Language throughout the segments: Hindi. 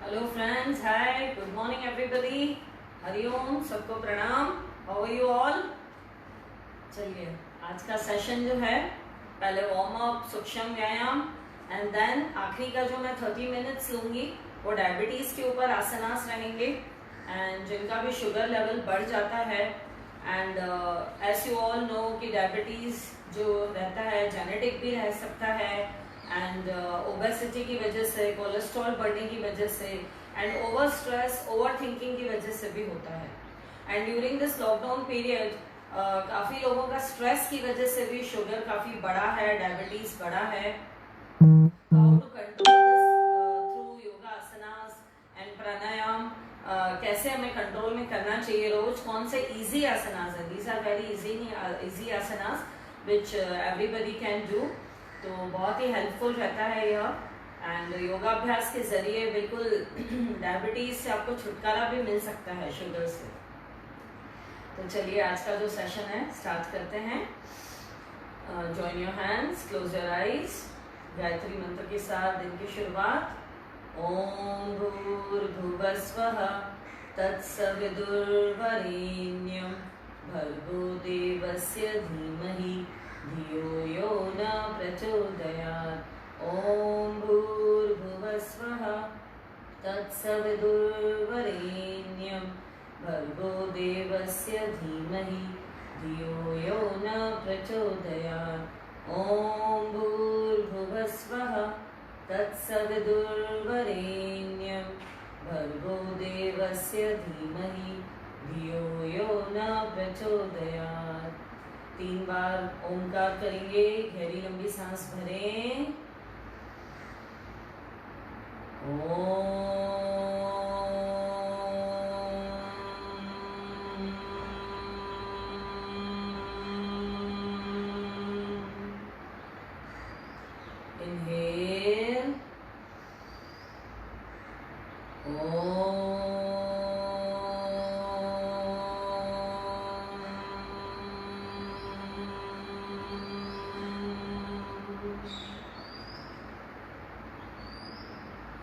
Hello friends, hi, good morning everybody, हरिओम, सबको प्रणाम। How are you all? चलिए, आज का सेशन जो है, पहले वार्म अप, सूक्ष्म व्यायाम एंड देन आखिरी का जो मैं 30 मिनट्स लूंगी वो डायबिटीज के ऊपर आसनास रहेंगे। एंड जिनका भी शुगर लेवल बढ़ जाता है and as you all know कि डायबिटीज जो रहता है जेनेटिक भी रह सकता है एंड ओबेसिटी की वजह से, कोलेस्ट्रॉल बढ़ने की वजह से and over stress, over thinking की वजह से भी होता है। And during this lockdown period काफी लोगों का स्ट्रेस की वजह से भी शुगर काफी बढ़ा है, डायबिटीज बढ़ा है। How to control this through yoga asanas and pranayama, कैसे हमें कंट्रोल में करना चाहिए रोज, कौन से इजी आसनास है, दीज आर वेरी इजी आसनास विच एवरीबडी कैन डू। तो बहुत ही हेल्पफुल रहता है यह। एंड योगाभ्यास के जरिए बिल्कुल डायबिटीज से आपको छुटकारा भी मिल सकता है, शुगर से। तो चलिए आज का जो सेशन है स्टार्ट करते हैं। Join your hands, close your eyes. Gayatri मंत्र के साथ दिन की शुरुआत। ओम भूर्भुवस्वः तत्सवितुर्वरेण्यं भर्गो देवस्य धीमहि धियो यो न प्रचोदयात्। ओम भूर्भुवस्वः तत्सवितुर्वरेण्यं भर्गो देवस्य धीमहि धियो यो न प्रचोदयात्। ओम भूर्भुवस्वः तत्सवितुर्वरेण्यं भर्गो देवस्य धीमहि धियो यो न प्रचोदयात्। 3 बार ओमकार करेंगे, गहरी लंबी सांस भरें। Inhale,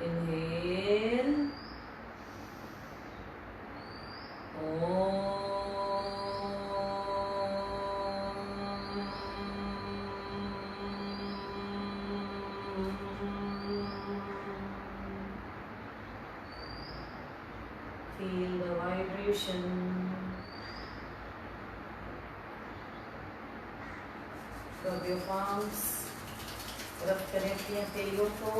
inhale, feel the vibration. Rub your palms, रब करें अपनी हथेलियों को।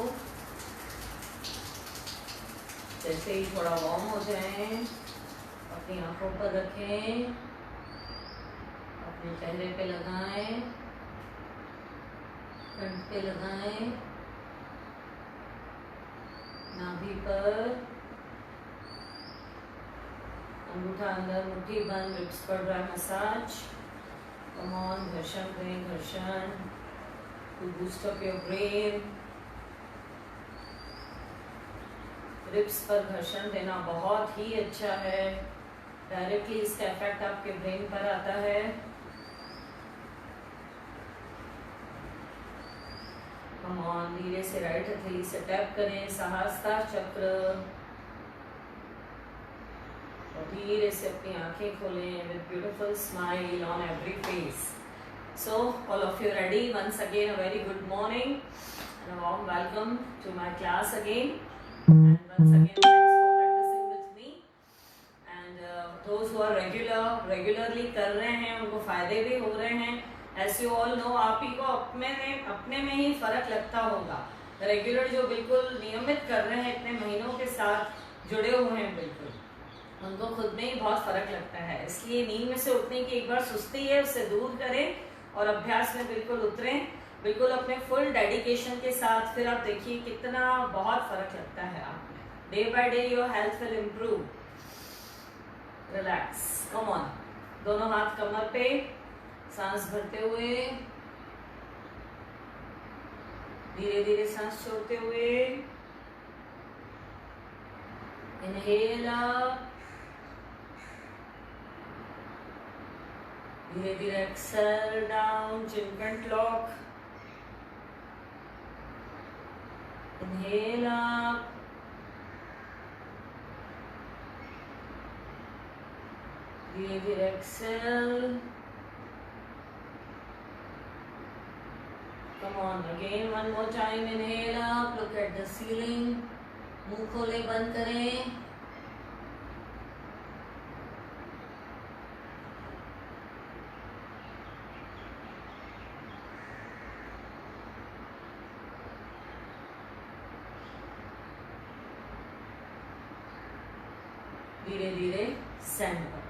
जैसे ही थोड़ा वार्म हो जाए अपनी आंखों पर रखें, अपने चेहरे पे लगाएं, कंठ पे लगाएं, नाभि पर, अंगूठा अंदर, मुट्ठी बंद, रिब्स पर ड्राई मसाज। कम ऑन, घर्षण करें, घर्षण to boost up your brain. Ribs पर घर्षण देना बहुत ही अच्छा है, डायरेक्टली इसका इफेक्ट आपके ब्रेन पर आता है। कम ऑन, धीरे से राइट हथेली से टैप करें सहस्त्रार चक्र और धीरे से अपनी आंखें खोलें with beautiful smile on every face. So all of you ready? Once again a very good morning and a warm welcome to my class again. And once again, thanks for practicing with me. And those who are regularly कर रहे हैं, उनको फायदे भी हो रहे हैं। As you all know, आप ही को अपने में ही फर्क लगता होगा। रेगुलर जो बिल्कुल नियमित कर रहे हैं, इतने महीनों के साथ जुड़े हुए हैं, बिल्कुल उनको खुद में ही बहुत फर्क लगता है। इसलिए नींद में से उठने की एक बार सुस्ती है, उससे दूर करें और अभ्यास में बिल्कुल उतरें, बिल्कुल अपने फुल डेडिकेशन के साथ। फिर आप देखिए कितना बहुत फर्क लगता है आप में। Day by day your health will improve. Relax, come on, दोनों हाथ कमर पे, सांस भरते हुए, धीरे धीरे सांस छोड़ते हुए। इनहेल अप, धीरे धीरे एक्सेल डाउन, चिन फ्रंट लॉक। Inhale up, धीरे धीरे Excel. Come on, again one more time. Inhale up, look at the ceiling. मुंह खोले बंद करें. धीरे धीरे सेंटर.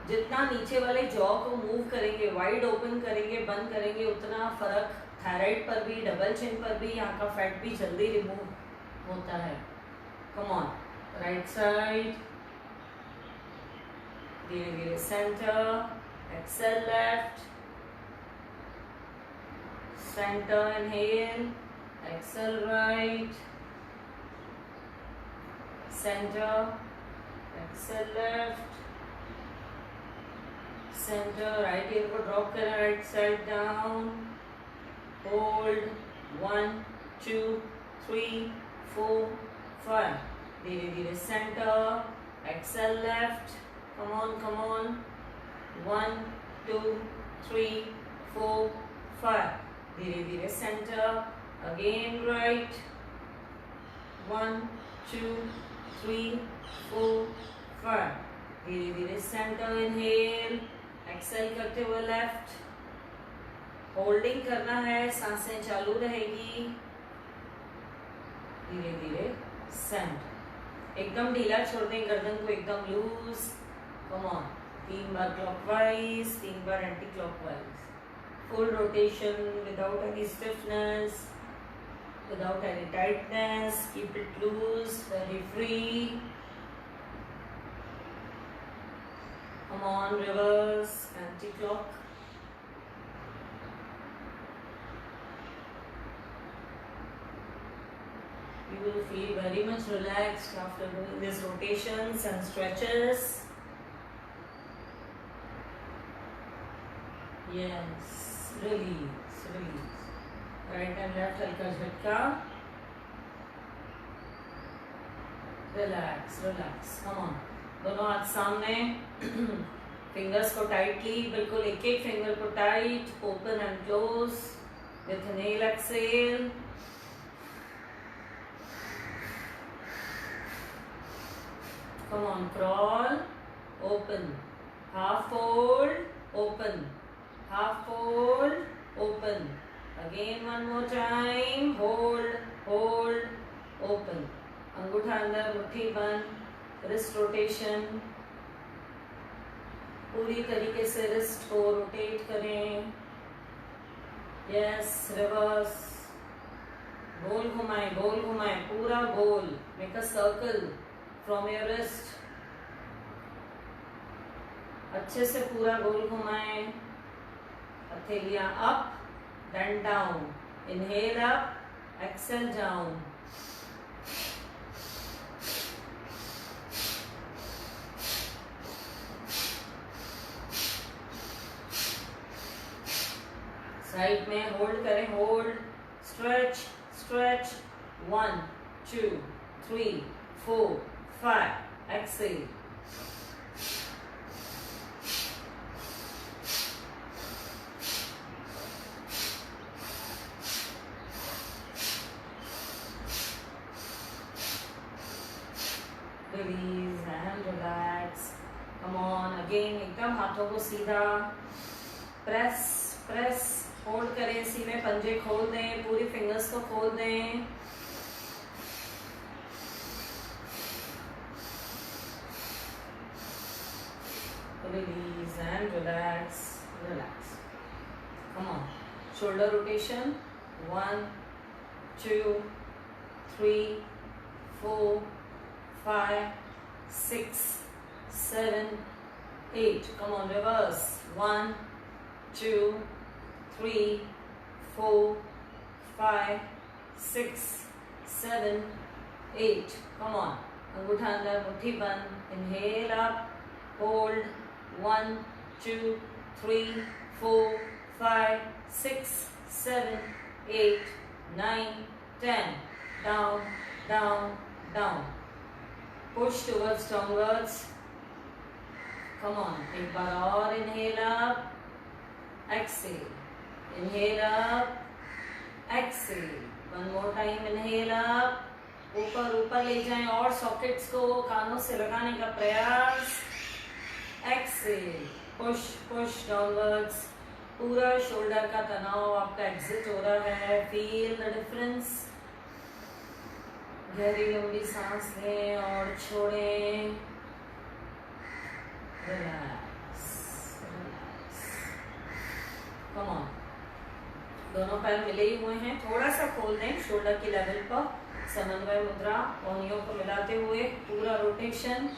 जितना नीचे वाले जॉ को मूव करेंगे, वाइड ओपन करेंगे, बंद करेंगे, उतना फर्क थायराइड पर भी, डबल चिन पर भी, यहाँ का फैट भी जल्दी रिमूव होता है. Come on, right side. धीरे धीरे centre. Exhale left. Centre inhale. Exhale right. Centre. Exhale left. Centre. Right ear को ड्रॉप करें, राइट साइड डाउन. होल्ड. 1 2 3 4 5. धीरे धीरे centre. Exhale left. Come on come on. 1 2 3 4 5. धीरे धीरे सेंटर. Again right. 1 2 3 4 5. धीरे धीरे सेंटर. इनहेल. एक्सेल करते हुए लेफ्ट. होल्डिंग करना है, सांसें चालू रहेगी. धीरे धीरे सेंटर. एकदम ढीला छोड़ दें गर्दन को, एकदम लूज. Come on. 3 बार क्लॉकवाइज, 3 बार anti clockwise. Full rotation without any stiffness, without any tightness. Keep it loose, very free. Come on, reverse, anti-clock. You will feel very much relaxed after doing these rotations and stretches. Yes, release, release. Right and left हल्का झटका. Relax relax. Come on. दोनों हाथ सामने. फिंगर्स को टाइटली, बिल्कुल एक एक फिंगर को tight. Open and close with nail exhale. Come on. Crawl. Open. Half fold. Open. Half fold. Open. Again one more time. Hold, hold, open. अंगूठा अंदर, मुट्ठी बंद. Wrist rotation. पूरी तरीके से रिस्ट को रोटेट करें. यस. रिवर्स. गोल घुमाएं, गोल घुमाएं, पूरा गोल. Make a circle from your wrist. अच्छे से पूरा गोल घुमाएं. हथेलियां up, then down. Inhale up, exhale down. Side में होल्ड करें. Hold. Stretch stretch. 1 2 3 4 5. Exhale. Release and relax. Come on, again एकदम हाथों को सीधा. Press press. होल्ड करें. सीने पंजे खोल दें, पूरी फिंगर्स को खोल दें. Release and relax. Relax. Come on. Shoulder rotation. 1 2 3 4 5 6 7 8. Come on, reverse. 1 2 3 4 5 6 7 8. Come on. अंगूठा अंदर, मुट्ठी बंद. Inhale up. Hold. 1 2 3 4 5 6 7 8 9 10. Down, down, down. Push towards downwards. Come on, एक बार और inhale up, exhale, inhale up, exhale, one more time, inhale up, ऊपर ऊपर ले जाएं और सॉकेट्स को कानों से लगाने का प्रयास, एक्सेल, पुश पुश डाउनवर्ड्स, पूरा शोल्डर का तनाव आपका एग्जिट हो रहा है, फील द डिफरेंस। गहरी लंबी सांस लें और छोड़ें, रिलैक्स रिलैक्स, कम ऑन, दोनों पैर मिले ही हुए हैं, थोड़ा सा खोल दें शोल्डर की लेवल पर, समन्वय मुद्रा, कोहनियों को मिलाते हुए पूरा रोटेशन,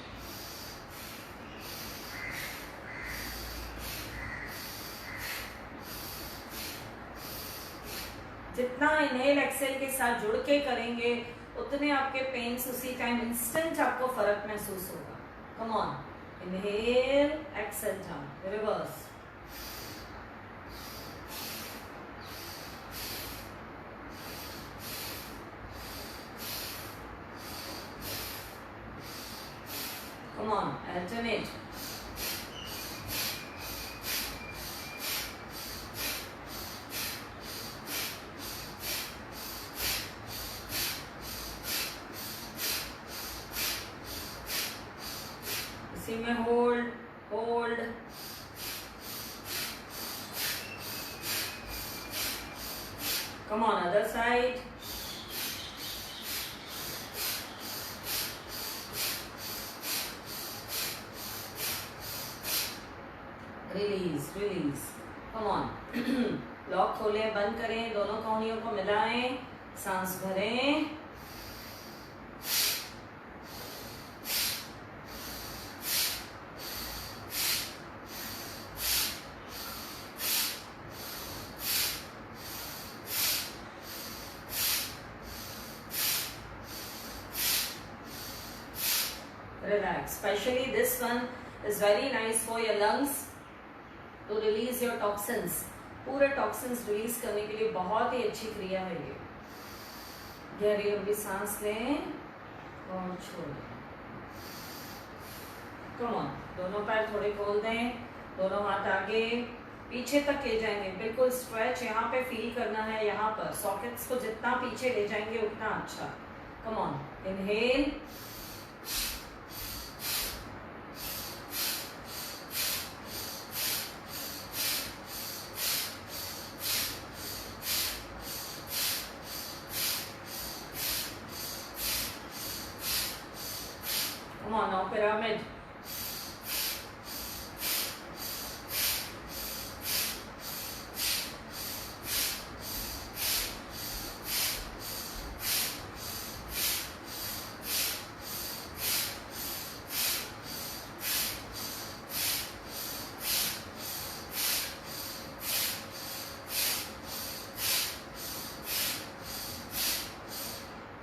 जितना इनहेल एक्सेल के साथ जुड़ के करेंगे उतने आपके पेन्स उसी टाइम इंस्टेंट आपको फर्क महसूस होगा। कम on, inhale, exhale down, reverse, come on, alternate, इसी में hold hold, come on, other side, release release, come on, lock खोलें, बंद करें, दोनों कोहनियों को मिलाएं, सांस भरें, relax. Especially this one is very nice for your lungs to release your toxins. पूरे टॉक्सिन्स रिलीज करने के लिए बहुत ही अच्छी क्रिया है ये। गहरी लंबी सांस लें और छोड़ें। कम ऑन, दोनों पैर थोड़े खोल दें, दोनों हाथ आगे पीछे तक ले जाएंगे, बिल्कुल स्ट्रेच यहाँ पे फील करना है, यहाँ पर सॉकेट्स को जितना पीछे ले जाएंगे उतना अच्छा। कम on, inhale, come on, now pyramid,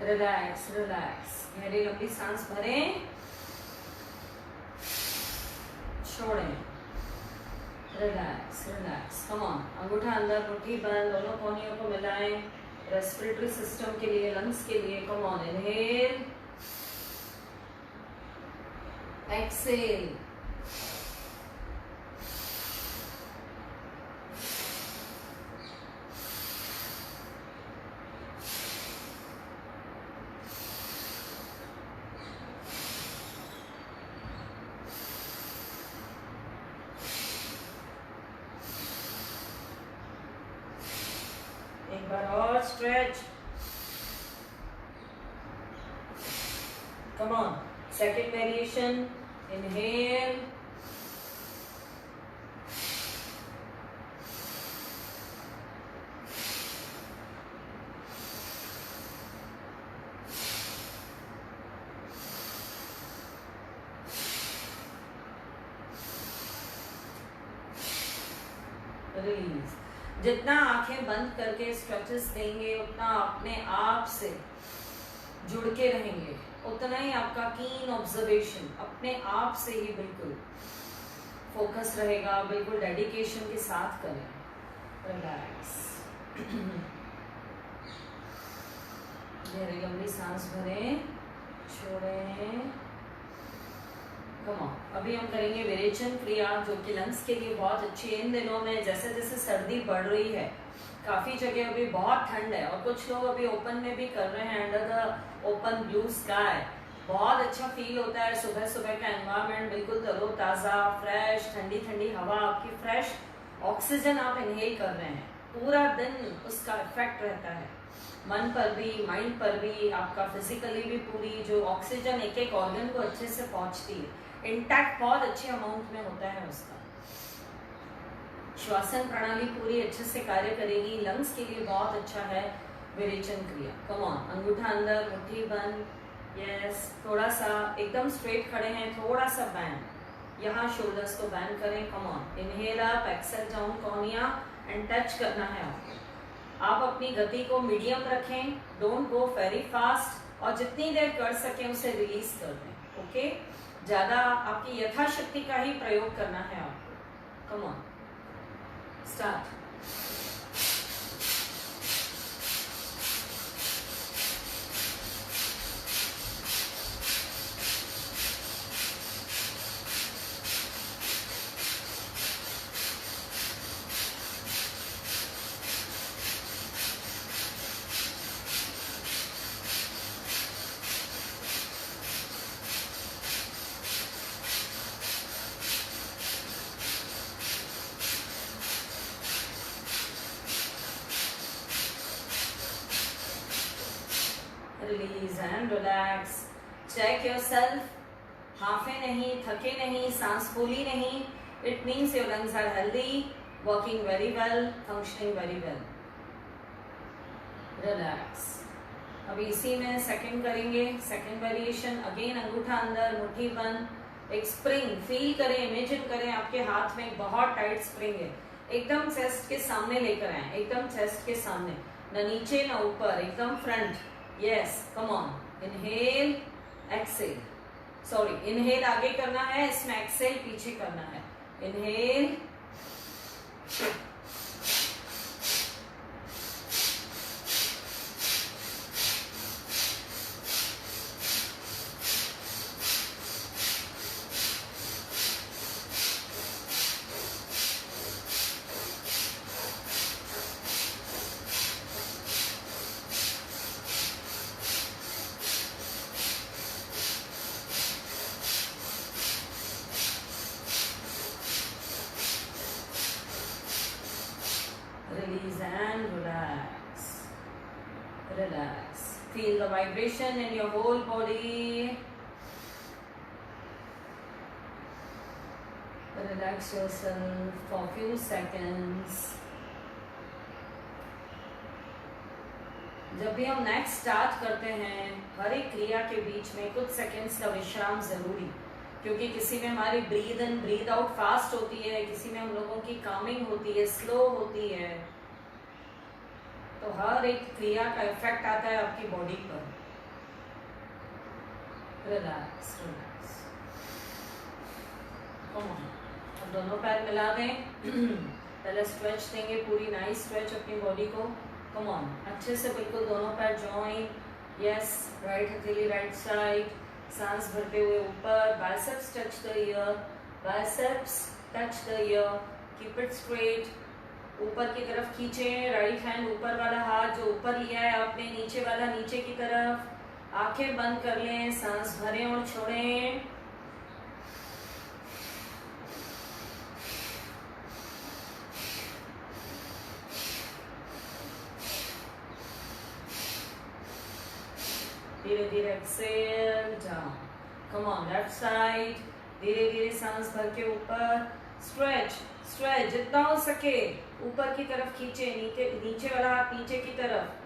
relax relax, गहरी लंबी सांस भरें, छोड़ें, रिलैक्स रिलैक्स, कम ऑन, अंगूठा अंदर, मुट्ठी बंद, दोनों कोहनियों को मिलाएं, रेस्पिरेटरी सिस्टम के लिए, लंग्स के लिए। कम ऑन, इनहेल, एक्सेल, एक बार और stretch, come on, second variation, inhale, release. जितना आंखें बंद करके स्ट्रेचेस देंगे उतना अपने आप से जुड़ के रहेंगे, उतना ही आपका कीन ऑब्जर्वेशन अपने आप से ही बिल्कुल फोकस रहेगा, बिल्कुल डेडिकेशन के साथ करें। रिलैक्स, गहरी लंबी सांस भरें, छोड़ें, कम ऑन। अभी हम करेंगे विरेचन क्रिया जो कि लंग्स के लिए बहुत अच्छी है। इन दिनों में जैसे जैसे सर्दी बढ़ रही है, काफ़ी जगह अभी बहुत ठंड है और कुछ लोग अभी ओपन में भी कर रहे हैं under the open blue sky. बहुत अच्छा फील होता है, सुबह सुबह का एनवायरनमेंट बिल्कुल तरोताज़ा, फ्रेश, ठंडी ठंडी हवा, आपकी फ्रेश ऑक्सीजन आप इनहेल कर रहे हैं। पूरा दिन उसका इफेक्ट रहता है मन पर भी, माइंड पर भी, आपका फिजिकली भी। पूरी जो ऑक्सीजन एक एक ऑर्गन को अच्छे से पहुंचती है, इंटैक्ट बहुत अच्छे अमाउंट में होता है उसका। श्वसन प्रणाली पूरी अच्छे से कार्य करेगी, लंग्स के लिए बहुत अच्छा है विरेचन क्रिया। कम ऑन, अंगूठा अंदर, मुट्ठी बंद, यस। थोड़ा सा एकदम स्ट्रेट खड़े हैं, थोड़ा सा बैंड, यहाँ शोल्डर्स को बैंड करें। कम on, inhale up, exhale down, cornea and touch करना है आपको। आप अपनी गति को मीडियम रखें, डोंट गो वेरी फास्ट, और जितनी देर कर सकें उसे रिलीज कर दें। ओके, ज्यादा आपकी यथाशक्ति का ही प्रयोग करना है आपको। Come on, start. Release and relax. Check yourself. हाफे नहीं, थके नहीं, सांस फूली नहीं. It means your lungs are healthy, working very well, functioning very well. Relax. अभी इसी में सेकंड करेंगे, सेकंड वेरिएशन। अगेन अंगूठा अंदर, मुट्ठी बंद, एक स्प्रिंग फील करें, इमेजिन करें आपके हाथ में बहुत टाइट स्प्रिंग है। एकदम चेस्ट के सामने लेकर आए, एकदम चेस्ट के सामने, न नीचे न ऊपर, एकदम front. Yes, come on, inhale, exhale. Sorry, inhale आगे करना है, इसमें एक्सेल पीछे करना है। Inhale, release and relax. Relax. Feel the vibration in your whole body. Relax yourself for a few seconds. जब भी हम नेक्स्ट स्टार्ट करते हैं, हर एक क्रिया के बीच में कुछ सेकंड्स का विश्राम जरूरी, क्योंकि किसी में हमारी breathe in breathe out fast होती है, किसी में हम लोगों की कामिंग होती है, स्लो होती है। तो हर एक क्रिया का इफेक्ट आता है आपकी बॉडी पर। Relax, relax. कम ऑन, अब दोनों पैर मिला दें। पहले स्ट्रेच देंगे, पूरी नाइस स्ट्रेच अपनी बॉडी को। कम ऑन, अच्छे से बिल्कुल दोनों पैर जॉइन। यस, राइट हथेली राइट साइड, सांस भरते हुए ऊपर, biceps touch the year, biceps touch the year, keep it straight, ऊपर की तरफ खींचे, राइट हैंड ऊपर वाला हाथ जो ऊपर लिया है आपने, नीचे वाला नीचे की तरफ, आंखें बंद कर लें, सांस भरें और छोड़ें। धीरे धीरे exhale down. Come on, left side, धीरे धीरे सांस भर के ऊपर, स्ट्रेच स्ट्रेच, जितना हो सके ऊपर की तरफ खींचे, नीचे वाला हाथ नीचे की तरफ।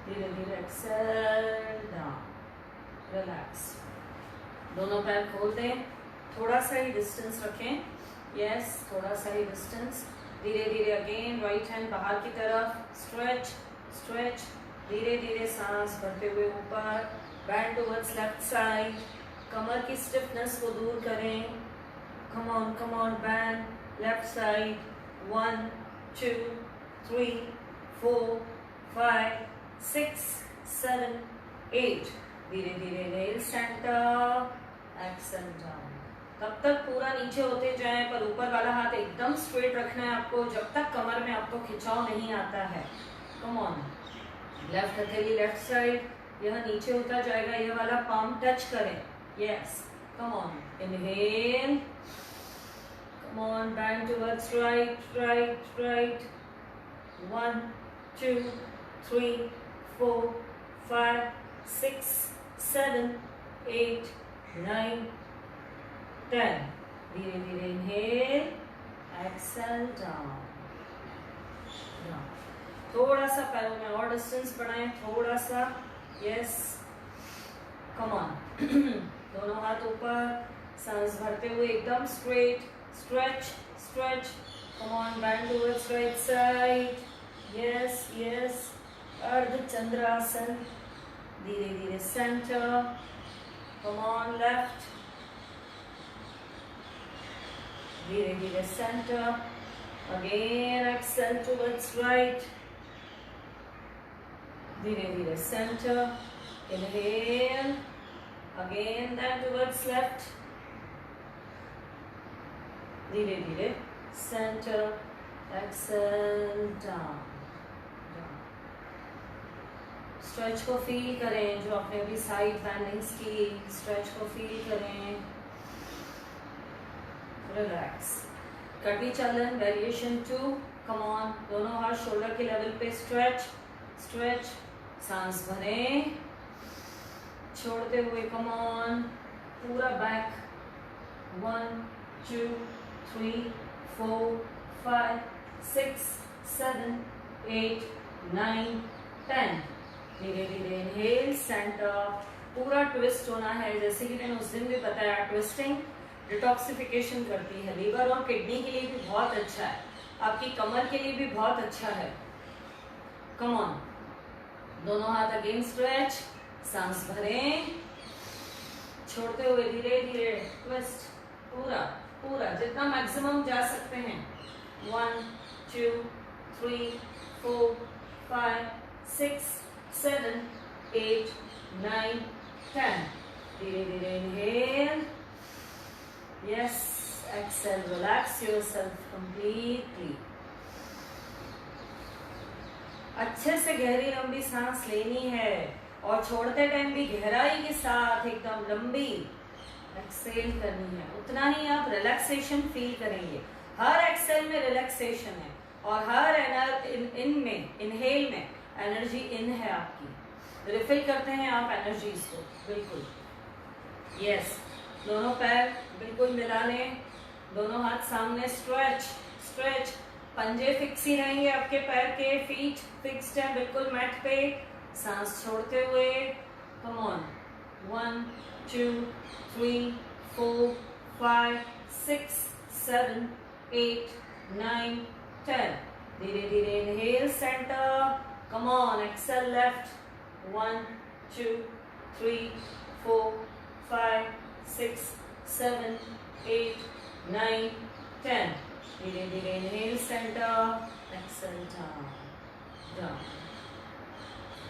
धीरे धीरे एक्सेल डाउन, रिलैक्स। दोनों पैर खोल दें, थोड़ा सा ही डिस्टेंस रखें। यस, थोड़ा सा ही डिस्टेंस। धीरे धीरे अगेन राइट हैंड बाहर की तरफ, स्ट्रेच स्ट्रेच, धीरे धीरे सांस भरते हुए ऊपर, बैंड टुवर्ड्स लेफ्ट साइड, कमर की स्टिफनेस को दूर करें। come on, bend, left side, 1, 2, 3, 4, 5, 6, 7, 8, धीरे धीरे रेल सेंटर, एक्सेल डाउन। तब तक पूरा नीचे होते जाए, पर ऊपर वाला हाथ एकदम स्ट्रेट रखना है आपको, जब तक कमर में आपको खिंचाव नहीं आता है। कम ऑन, लेफ्ट हथेली लेफ्ट साइड, यह नीचे होता जाएगा, यह वाला पाम टच करें। Yes, come on, inhale, come on, band towards right right right, 1, 2, 3, 4, 5, 6, 7, 8, 9, 10, धीरे धीरे इनहेल, एक्सेल डाउन। थोड़ा सा पैरों में और डिस्टेंस बढ़ाएं, थोड़ा सा। यस, कम ऑन, दोनों हाथ ऊपर, सांस भरते हुए एकदम straight, stretch stretch, come on, band towards right side. Yes yes, अर्ध चंद्रासन, धीरे धीरे सेंटर, कम ऑन, लेफ्ट, धीरे धीरे centre, again exhale towards right, धीरे धीरे centre, inhale, again then towards left, धीरे धीरे सेंटर, एक्सेल डाउन। स्ट्रेच को फील करें, जो आपने अभी साइड बैंडिंग्स की, स्ट्रेच को फील करें, रिलैक्स। कटी चलन वेरिएशन 2, कम ऑन, दोनों हाथ शोल्डर के लेवल पे, स्ट्रेच स्ट्रेच, सांस भरें, छोड़ते हुए, कम ऑन, पूरा बैक, 1, 2, 3, 4, 5, 6, 7, 8, 9, 10, धीरे धीरे इनहेल, सेंटर, पूरा ट्विस्ट होना है। जैसे कि मैंने उस दिन भी बताया, ट्विस्टिंग डिटॉक्सिफिकेशन करती है, लीवर और किडनी के लिए भी बहुत अच्छा है, आपकी कमर के लिए भी बहुत अच्छा है। कम ऑन, दोनों हाथ अगेन स्ट्रेच, सांस भरें, छोड़ते हुए धीरे धीरे ट्विस्ट, पूरा पूरा जितना मैक्सिमम जा सकते हैं। 1, 2, 3, 4, 5, 6, 7, 8, 9, 10, धीरे धीरे inhale, yes, exhale, relax yourself completely. अच्छे से गहरी लंबी सांस लेनी है, और छोड़ते टाइम भी गहराई के साथ एकदम लंबी एक्सेल करनी है। उतना ही आप रिलैक्सेशन फील करेंगे। हर एक्सेल में रिलैक्सेशन है, और हर इनहेल में एनर्जी इन है आपकी। रिफिल करते हैं आप एनर्जीज को, बिल्कुल। यस, दोनों पैर बिल्कुल मिला लें, दोनों हाथ सामने, स्ट्रेच स्ट्रेच, पंजे फिक्स ही रहेंगे आपके पैर के, फीट फिक्स्ड है बिल्कुल मैट पे। सांस छोड़ते हुए, कम ऑन, 1, 2, 3, 4, 5, 6, 7, 8, 9, 10, धीरे धीरे inhale, centre, come on, exhale, left, 1, 2, 3, 4, 5, 6, 7, 8, 9, 10, धीरे धीरे inhale, centre, exhale, down down.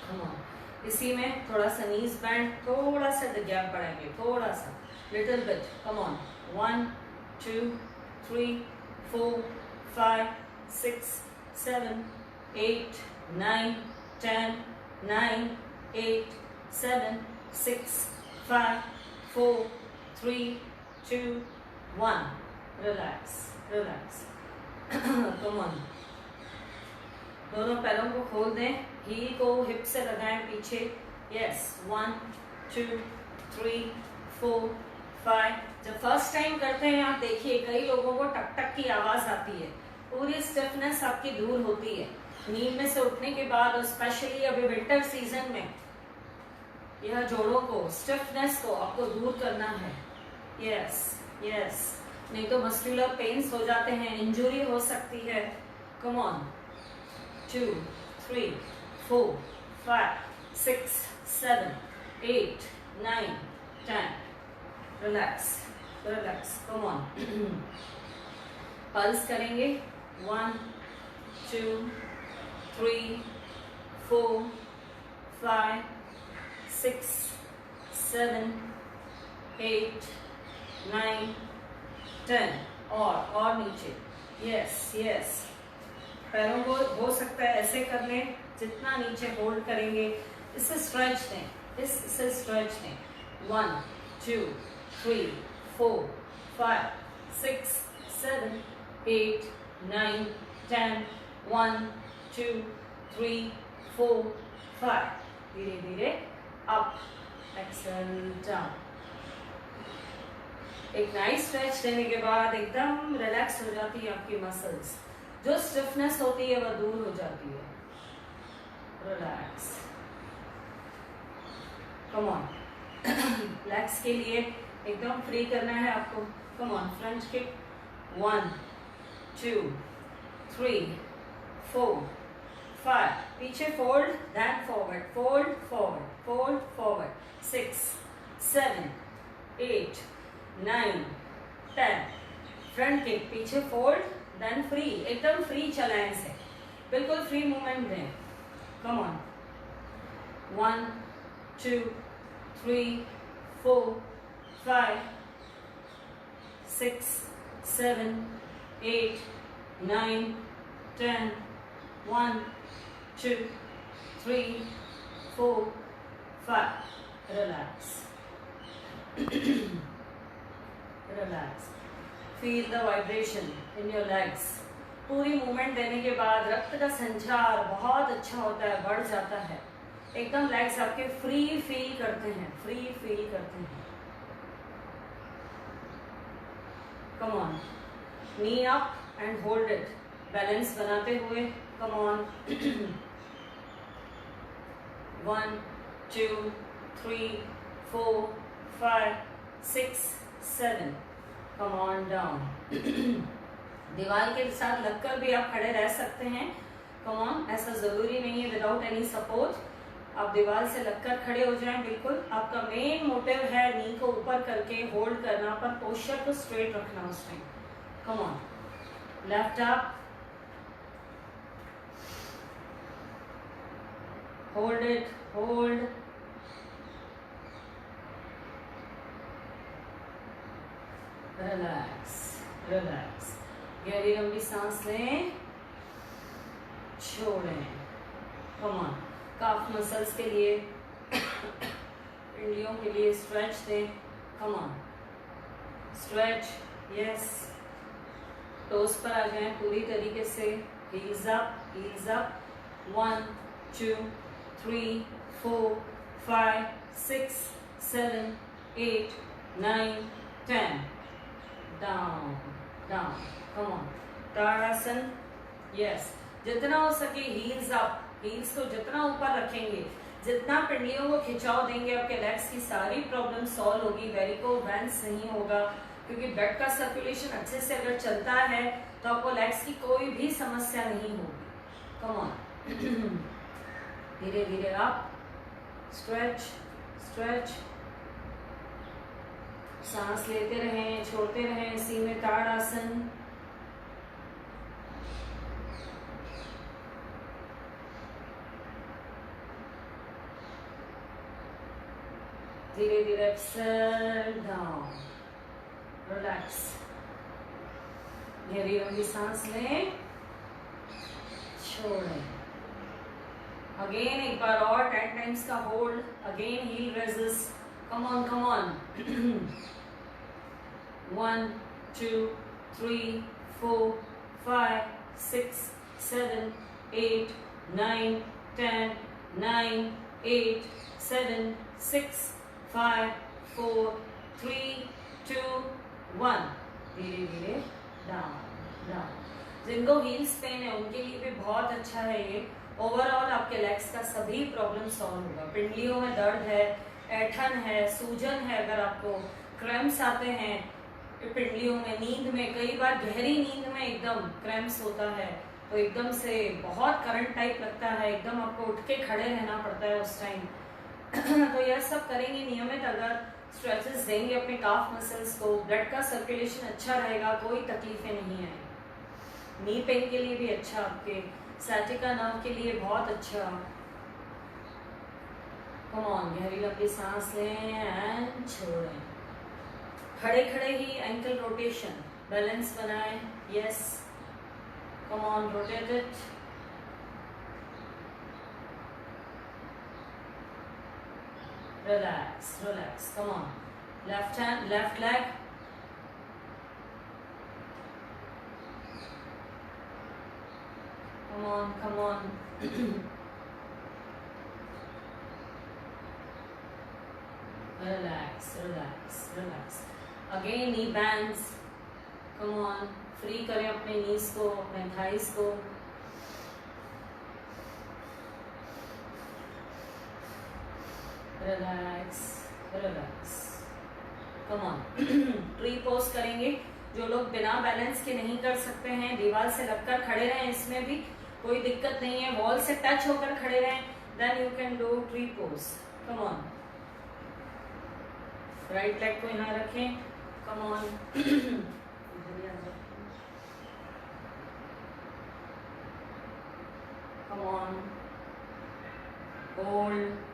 Come on, इसी में थोड़ा सा नीज बैंड, थोड़ा सा गैप बढ़ाएंगे, थोड़ा सा, little bit. Come on, 1, 2, 3, 4, 5, 6, 7, 8, 9, 10, 9, 8, 7, 6, 5, 4, 3, 2, 1, relax relax. Come on, दोनों पैरों को खोल दें, हील को हिप से लगाएं पीछे। यस, 1, 2, 3, 4, 5। जब फर्स्ट टाइम करते हैं आप देखिए, कई लोगों को टक टक की आवाज आती है, पूरी स्टिफनेस आपकी दूर होती है नींद में से उठने के बाद, और स्पेशली अभी विंटर सीजन में यह जोड़ों को, स्टिफनेस को आपको दूर करना है। यस यस, नहीं तो मस्कुलर पेन्स हो जाते हैं, इंजुरी हो सकती है। Come on, 2, 3, 4, 5, 6, 7, 8, 9, 10, relax. Relax, come on. Pulse करेंगे 1 2 3 4 5 6 7 8 9 10 और नीचे, यस यस। पैरों को हो सकता है ऐसे कर लें, जितना नीचे होल्ड करेंगे इससे स्ट्रेच दें, इससे स्ट्रेच दें। 1 2 3 4 5 6 7 8 9 10 1 2 3 4 5। धीरे धीरे अप, एक्सेल डाउन। एक नाइस स्ट्रेच देने के बाद एकदम रिलैक्स हो जाती है आपकी मसल्स, जो स्टिफनेस होती है वह दूर हो जाती है। Relax, come on. लेग्स के लिए एकदम फ्री करना है आपको। कम ऑन, फ्रंट किक 1 2 3 4 5, पीछे fold, then forward, fold forward, fold forward. 6 7 8 9 10, front kick, पीछे फोल्ड, देन फ्री, एकदम फ्री चलाएं इसे, बिल्कुल फ्री मूवमेंट दें। Come on, 1 2 3 4 5 6 7 8 9 10 1 2 3 4 5। Relax, relax, feel the vibration in your legs. पूरी मूवमेंट देने के बाद रक्त का संचार बहुत अच्छा होता है, बढ़ जाता है, एकदम लेग्स आपके फ्री फील करते हैं, फ्री फील करते हैं। कम on, knee up and hold it, balance बनाते हुए। कम ऑन, 1 2 3 4 5 6 7। Come on down. दीवार के साथ लगकर भी आप खड़े रह सकते हैं। कम ऑन, ऐसा जरूरी नहीं है विदाउट एनी सपोर्ट आप दीवार से लगकर खड़े हो जाएं। बिल्कुल आपका मेन मोटिव है नी को ऊपर करके होल्ड करना, पर पोस्चर को स्ट्रेट रखना उस time. Come on, left up, hold it, hold, relax, relax. गहरी लंबी सांस लें, छोड़ें। कम ऑन, काफ मसल्स के लिए, पिंडलियों के लिए स्ट्रेच दें। Come on, stretch, yes. Toes पर आ जाएं पूरी तरीके से, heels up, heels up. 1 2 3 4 5 6 7 8 9 10, down down. Come on, tadasana, yes. जितना हो सके हील्स अप, हील्स को जितना ऊपर रखेंगे, जितना पिंडलियों को खिंचाव देंगे, आपके लेग्स की सारी प्रॉब्लम सॉल्व होगी। वेरिकोवेंस नहीं होगा, क्योंकि ब्लड का सर्कुलेशन अच्छे से अगर चलता है तो आपको लेग्स की कोई भी समस्या नहीं होगी। कम ऑन, धीरे धीरे अप, स्ट्रेच, स्ट्रेच, सांस लेते रहें, छोड़ते रहें, इसी में ताड़ासन। धीरे धीरे एक्सेल डाउन, रिलैक्स। गहरी लंबी सांस लें, छोड़ें। अगेन एक बार और 10 टाइम्स का hold, again heel resist. Come on, come on. 1 2 3 4 5 6 7 8 9 10 9 8 7 6 5 4 3 2 1। धीरे धीरे डाउन डाउन। जिनको हील्स पेन है उनके लिए भी बहुत अच्छा है ये। ओवरऑल आपके लेग्स का सभी प्रॉब्लम सॉल्व होगा। पिंडलियों में दर्द है, ऐठन है, सूजन है, अगर आपको क्रैम्प्स आते हैं पिंडलियों में, नींद में, कई बार गहरी नींद में एकदम क्रैम्प्स होता है तो एकदम से बहुत करंट टाइप लगता है, एकदम आपको उठ के खड़े रहना पड़ता है उस टाइम। तो यह सब करेंगे नियमित अगर, स्ट्रेचेस देंगे अपने काफ मसल्स को, ब्लड का सर्कुलेशन अच्छा रहेगा, कोई तकलीफें नहीं आएगी। नी पेन के लिए भी अच्छा, आपके सैटिका नर्व के लिए बहुत अच्छा। कम ऑन, गहरी लंबी सांस लें एंड छोड़ें। खड़े खड़े ही एंकल रोटेशन, बैलेंस बनाएं। Yes, come on, rotate it. Relax, relax. Come on. Left hand, left leg. Come on, come on. Relax, relax, relax. Again, knee bends. Come on. Free करें अपने knees को, अपने thighs को. Relax, relax. Come on. Tree pose करेंगे। जो लोग बिना बैलेंस के नहीं कर सकते हैं, दीवार से लगकर खड़े रहें, इसमें भी कोई दिक्कत नहीं है, वॉल से टच होकर खड़े रहें, then you can do tree pose. Come on. Right leg को यहाँ रखें। Come on. Come on, hold.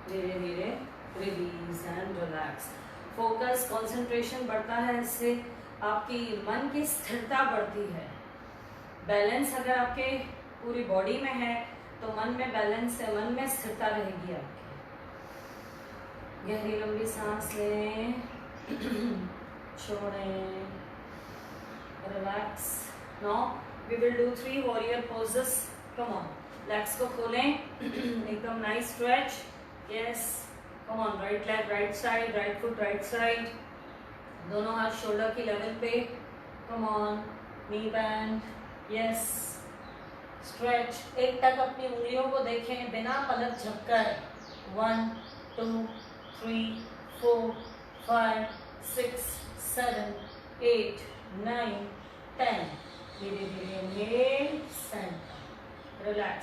धीरे धीरे release and relax. Focus, concentration बढ़ता है, इससे आपकी मन की स्थिरता बढ़ती है। बैलेंस अगर आपके पूरी बॉडी में है तो मन में बैलेंस है, मन में स्थिरता रहेगी आपकी। गहरी लंबी सांस लें, छोड़ें, relax. Now we will do 3 warrior poses. Come on, legs को खोलें, एकदम nice stretch. Yes, come on, right leg, right side, right foot, right side. दोनों हाथ शोल्डर की लेवल पे। Come on, knee bend. Yes, stretch. एक टक अपनी उंगलियों को देखें बिना पलक झपकर। 1, 2, 3, 4, 5, 6, 7, 8, 9, 10. धीरे धीरे inhale, stand, relax.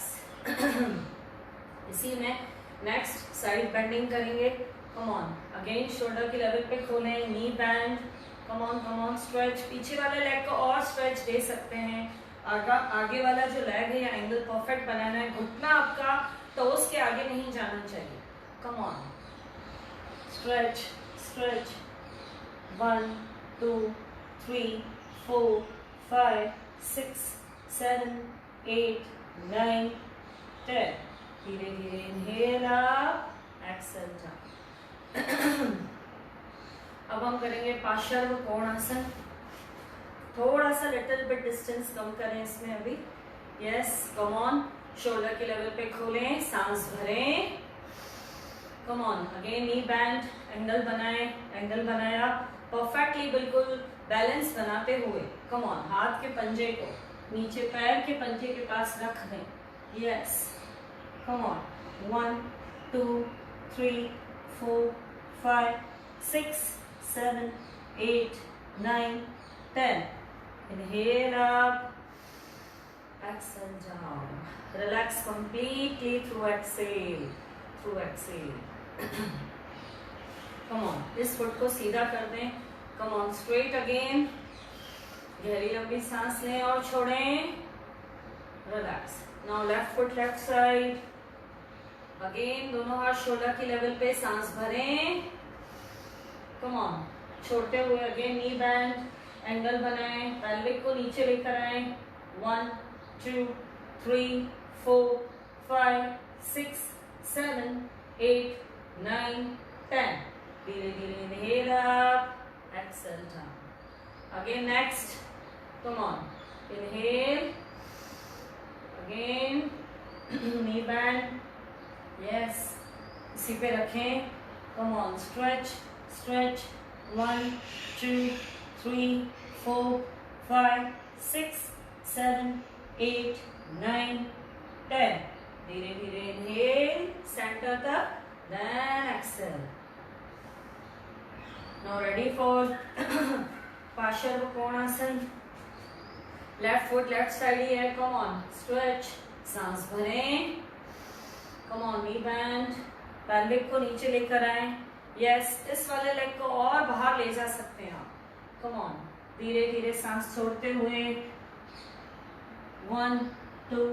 इसी में नेक्स्ट साइड बेंडिंग करेंगे। कम ऑन, अगेन शोल्डर की लेवल पे खोलें, नी बैंड। Come on, stretch. पीछे वाले लेग को और स्ट्रेच दे सकते हैं। आगे वाला जो लेग है या एंगल परफेक्ट बनाना है। घुटना आपका टोस के आगे नहीं जाना चाहिए। कम ऑन, स्ट्रेच, स्ट्रेच। 1, 2, 3, 4, 5, 6, 7, 8, 9, 10. धीरे धीरे इनहेल अप, एक्सेल डाउन। अब हम करेंगे पार्श्व कोणासन। थोड़ा सा लिटिल बिट डिस्टेंस कम करें इसमें अभी। यस, कम ऑन, शोल्डर के लेवल पे खोलें, सांस भरें। Come on, again knee band, angle बनाएं, एंगल बनाया परफेक्टली, बिल्कुल बैलेंस बनाते हुए। कम ऑन, हाथ के पंजे को नीचे पैर के पंजे के पास रख दें। Yes, come on, 1, 2, 3, 4, 5, 6, 7, 8, 9, 10. Inhale up, exhale down. Relax completely through exhale, through exhale. Come on, इस फुट को सीधा कर दें। Come on, straight again. गहरी लंबी सांस लें और छोड़ें। Relax. Now left foot left side. Again दोनों हाथ शोल्डर की लेवल पे, सांस भरें। कम ऑन, छोड़ते हुए अगेन नी बैंड, एंगल बनाएं, पेल्विक को नीचे लेकर आए। 1, 2, 3, 4, 5, 6, 7, 8, 9, 10. धीरे धीरे inhale up, exhale down. Again next, come on, inhale, again knee band. Yes, इसी पे रखें। Come on, stretch, stretch. 1, 2, 3, 4, 5, 6, 7, 8, 9, 10. धीरे धीरे इनहेल, सेंटर तक, then exhale. Now ready for Parshva Konasana. Left foot left side ही है, कम ऑन स्ट्रेच, सांस भरें, come on knee bend, pelvic को नीचे लेकर आए, यस, इस वाले लेग को और बाहर ले जा सकते हैं आप, कम ऑन, धीरे धीरे सांस छोड़ते हुए, 1 2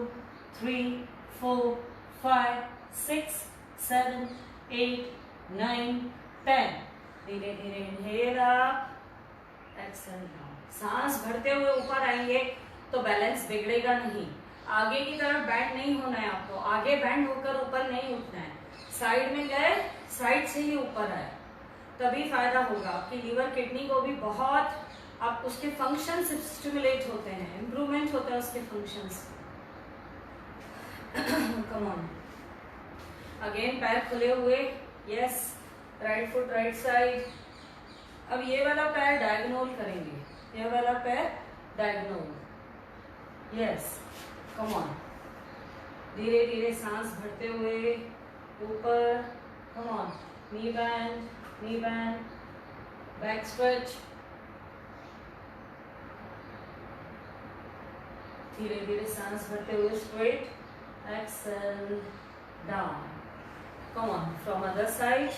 3 4 5 6 7 8 9 10, धीरे धीरे इनहेल अप, एक्सहेल डाउन। सांस भरते हुए ऊपर आएंगे तो बैलेंस बिगड़ेगा नहीं, आगे की तरफ बैंड नहीं होना है आपको, आगे बैंड होकर ऊपर नहीं उठना है, साइड में गए, साइड से ही ऊपर आए, तभी फायदा होगा। आपकी लीवर किडनी को भी बहुत, आप उसके फंक्शंस स्टिमुलेट होते हैं, इंप्रूवमेंट होता है उसके फंक्शंस। कम ऑन, अगेन पैर खुले हुए, yes, right foot right side. अब ये वाला पैर डायगोनल करेंगे, ये वाला पैर डायगोनल, यस, कम ऑन, धीरे धीरे सांस भरते हुए ऊपर, कम on, knee band, back stretch, धीरे धीरे सांस भरते हुए straight, Excel down, come on, from other side,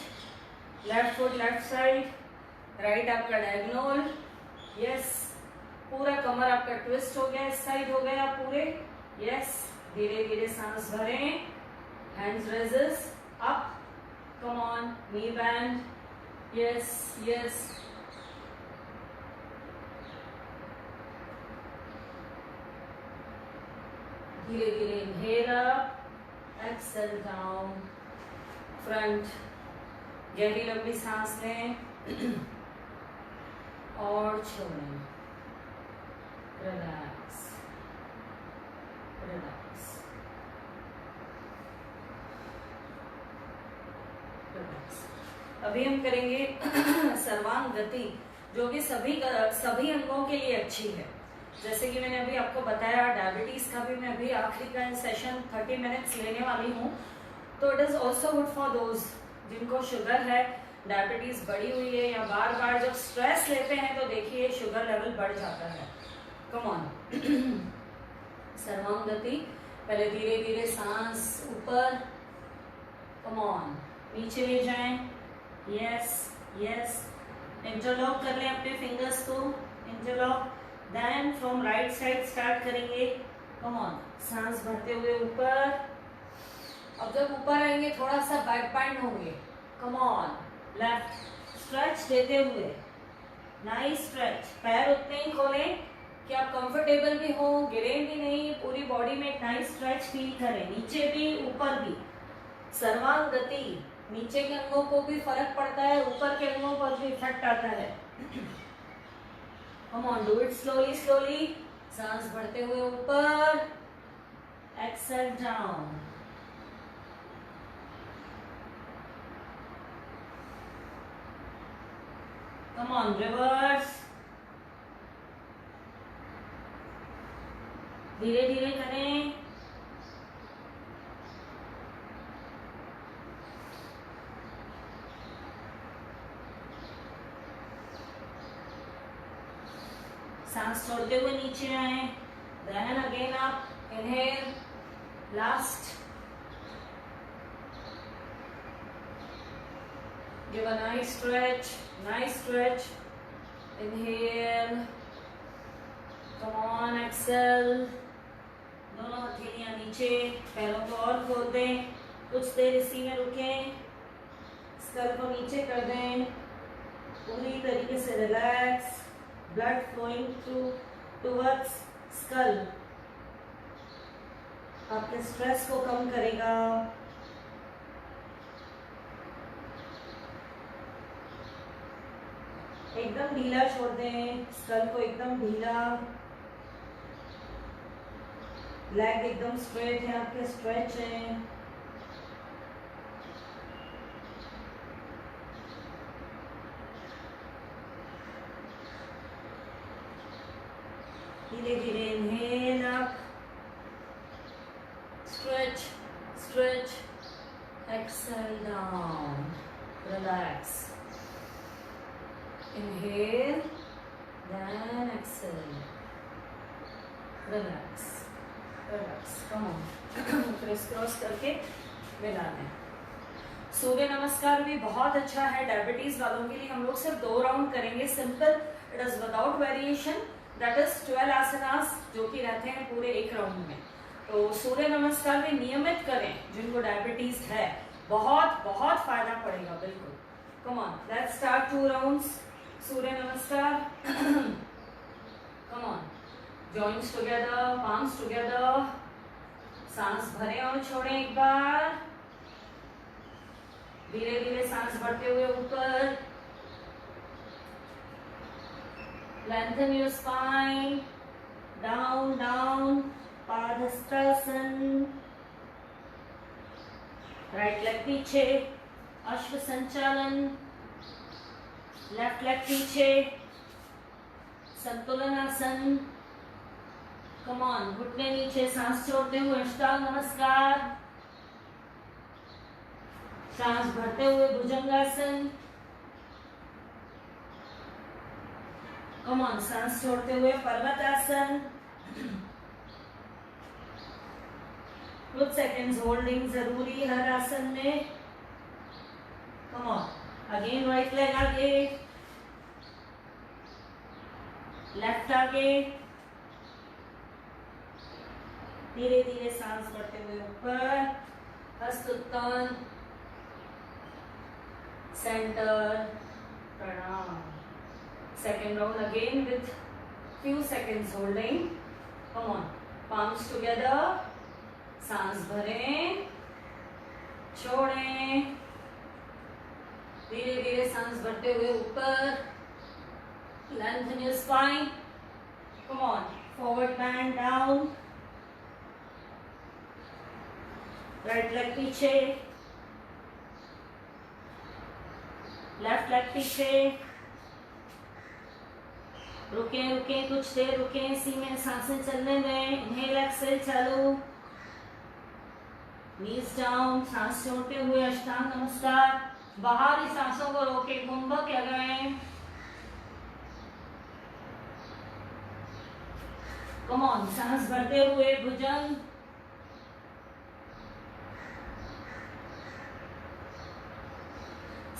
left foot left side, right आपका डायगोनल, यस, पूरा कमर आपका ट्विस्ट हो गया, इस साइड हो गया पूरे, यस, धीरे धीरे सांस भरें, hands raises up, come on, knee band, yes yes, धीरे धीरे inhale up, exhale down, front, गहरी लंबी सांस लें और छोड़ें, रिलैक्स रिलैक्स रिलैक्स। अभी हम करेंगे सर्वांग गति, जो कि सभी अंगों के लिए अच्छी है। जैसे कि मैंने अभी आपको बताया, डायबिटीज का भी मैं अभी आखिरी का सेशन 30 मिनट्स लेने वाली हूँ, तो it is also good for those जिनको शुगर है, डायबिटीज बढ़ी हुई है, या बार बार जब स्ट्रेस लेते हैं तो देखिए शुगर लेवल बढ़ जाता है। कम ऑन, सर्वांग गति, पहले धीरे धीरे सांस ऊपर, कम ऑन, नीचे ले जाएं, यस यस, इंटरलॉक कर लें अपने फिंगर्स को, interlock, then from right side start करेंगे, कम ऑन, सांस भरते हुए ऊपर। अब जब ऊपर आएंगे थोड़ा सा बैक बैंड होंगे, कम ऑन, लेफ्ट स्ट्रेच देते हुए, नाइस स्ट्रेच, पैर उतने ही खोलें कि आप कंफर्टेबल भी हो, गिरें भी नहीं, पूरी बॉडी में एक नाइस स्ट्रेच फील करें, नीचे भी ऊपर भी। सर्वांग गति, नीचे के अंगों को भी फर्क पड़ता है, ऊपर के अंगों पर भी इफेक्ट आता है। Come on, do it slowly slowly, सांस भरते हुए ऊपर, exhale down, come on, reverse, धीरे धीरे करें, सांस छोड़ते हुए नीचे आए, देन अगेन आप inhale, last, give a nice stretch, inhale, come on, exhale, दोनों हथेलियां नीचे, पैरों को और खोल दें, कुछ देर इसी में रुकें, स्कल को नीचे कर दें, पूरी तरीके से relax, blood flowing through towards skull, आपके स्ट्रेस को कम करेगा। एकदम ढीला छोड़ दें, स्कल को एकदम ढीला, लेग एकदम स्ट्रेट है, आपके स्ट्रेच है, धीरे धीरे inhale up, stretch, exhale down, relax, inhale, then exhale, relax, come on, criss cross करके मिला दें। सूर्य नमस्कार भी बहुत अच्छा है डायबिटीज वालों के लिए। हम लोग सिर्फ 2 राउंड करेंगे, simple, it is without variation, that is 12 आसनास जो कि रहते हैं पूरे 1 राउंड में। तो सूर्य नमस्कार भी नियमित करें जिनको डायबिटीज है, बहुत बहुत फायदा पड़ेगा बिल्कुल। Come on, let's start 2 rounds. Surya Namaskar, come on, joints together, palms together, सांस भरें और छोड़ें एक बार, धीरे धीरे सांस भरते हुए ऊपर, lengthen your spine, down down, padahastasana, right leg पीछे, अश्व संचालन, लेफ्ट लेग पीछे, संतुलन आसन, कम ऑन, घुटने नीचे, सांस छोड़ते हुए अष्टांग नमस्कार, सांस भरते हुए भुजंगासन, कम ऑन, सांस छोड़ते हुए पर्वतासन, कुछ सेकेंड्स होल्डिंग जरूरी हर आसन में। कम ऑन, अगेन राइट लेग आगे, लेफ्ट आगे, धीरे धीरे सांस भरते हुए ऊपर, हस्त उत्तन, सेंटर, प्रणाम। Second round again with few seconds holding, come on, palms together, सांस भरें, छोड़ें, धीरे धीरे सांस भरते हुए ऊपर, lengthen your spine, come on, forward bend down, right leg पीछे, left leg पीछे, रुके रुके, कुछ देर रुके, इसी में सांसें चलने दें। इनहेल एक्सहेल चालू, नीज डाउन, सांस छोड़ते हुए अष्टांग नमस्कार, बाहरी सांसों को रोके कुंभक लगाएं। कम ऑन, सांस भरते हुए भुजंग,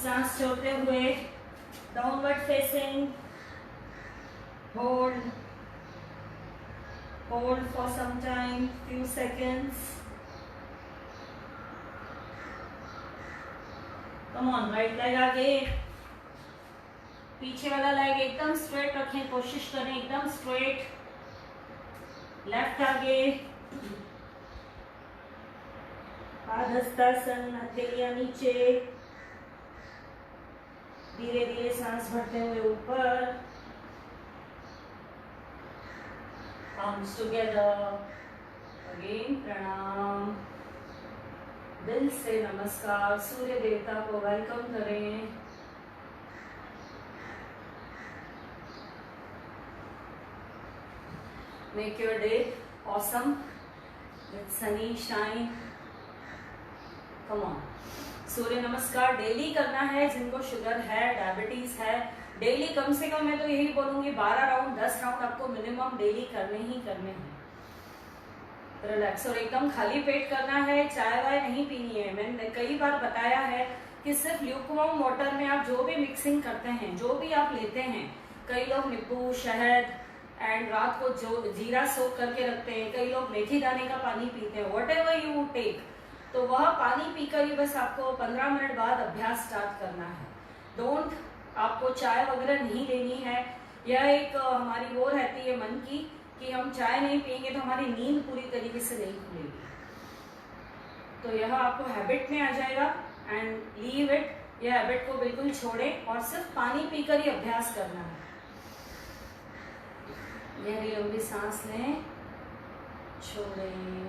सांस छोड़ते हुए downward facing, hold for some time, few seconds, come on, right leg आगे, पीछे वाला लेग एकदम स्ट्रेट रखें, कोशिश करें एकदम स्ट्रेट, लेफ्ट आगे, पादहस्तासन, हथेलियां नीचे, धीरे धीरे सांस भरते हुए ऊपर, palms together, again प्रणाम, दिल से नमस्कार, सूर्य देवता को वेलकम करें। Make your day awesome with sunny shine. Come on. सूर्य नमस्कार डेली करना है, जिनको शुगर है, डायबिटीज है, डेली कम से कम मैं तो यही बोलूंगी 12 राउंड 10 राउंड आपको मिनिमम डेली करने ही करने हैं। रिलैक्स, और एकदम खाली पेट करना है, चाय वाय नहीं पीनी है। मैंने कई बार बताया है कि सिर्फ ल्यूकवार्म वाटर में आप जो भी मिक्सिंग करते हैं, जो भी आप लेते हैं, कई लोग नींबू, शहद एंड रात को जो जीरा सोक करके रखते हैं, कई लोग मेथी दाने का पानी पीते हैं, वट एवर यू टेक, तो वह पानी पीकर ही बस आपको 15 मिनट बाद अभ्यास स्टार्ट करना है। डोंट, आपको चाय वगैरह नहीं लेनी है। यह एक हमारी वो रहती है मन की कि हम चाय नहीं पियेंगे तो हमारी नींद पूरी तरीके से नहीं खुलेगी, तो यह आपको हैबिट में आ जाएगा एंड लीव इट। यह हैबिट को बिल्कुल छोड़ें और सिर्फ पानी पीकर ही अभ्यास करना है। गहरी लंबी सांस लें, छोड़ें,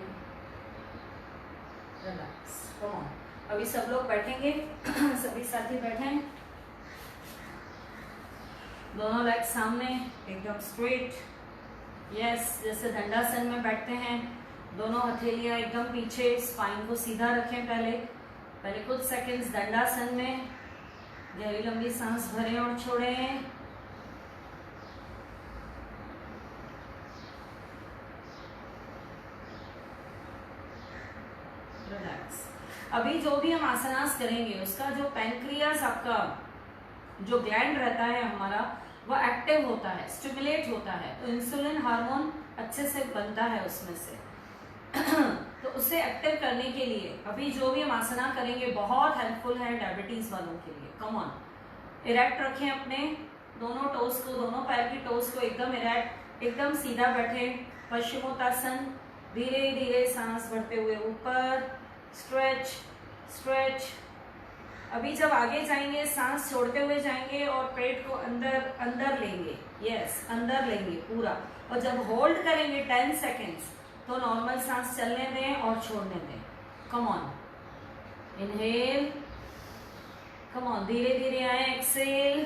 रिलैक्स, कम ऑन। अभी सब लोग बैठेंगे, सभी साथी बैठें, दोनों लेग सामने एकदम स्ट्रेट, यस, जैसे दंडासन में बैठते हैं। दोनों हथेलियां एकदम पीछे, स्पाइन को सीधा रखें। पहले कुछ सेकंड्स दंडासन में गहरी लंबी सांस भरें और छोड़ें। अभी जो भी हम आसनास करेंगे उसका जो पैंक्रियास आपका जो ग्लैंड रहता है हमारा वो एक्टिव होता है, स्टिमुलेट होता है, तो इंसुलिन हार्मोन अच्छे से बनता है उसमें से। तो उसे एक्टिव करने के लिए अभी जो भी हम आसना करेंगे बहुत हेल्पफुल है डायबिटीज वालों के लिए। कम ऑन, इरेक्ट रखें अपने दोनों टोस को, दोनों पैर की टोस को एकदम इरेक्ट, एकदम सीधा बैठे। पश्चिमोत्तासन, धीरे धीरे सांस भरते हुए ऊपर, स्ट्रेच स्ट्रेच। अभी जब आगे जाएंगे सांस छोड़ते हुए जाएंगे और पेट को अंदर अंदर लेंगे, यस अंदर लेंगे पूरा। और जब होल्ड करेंगे 10 सेकेंड्स तो नॉर्मल सांस चलने दें और छोड़ने दें। Come on, inhale, come on, धीरे धीरे आए, एक्सेल,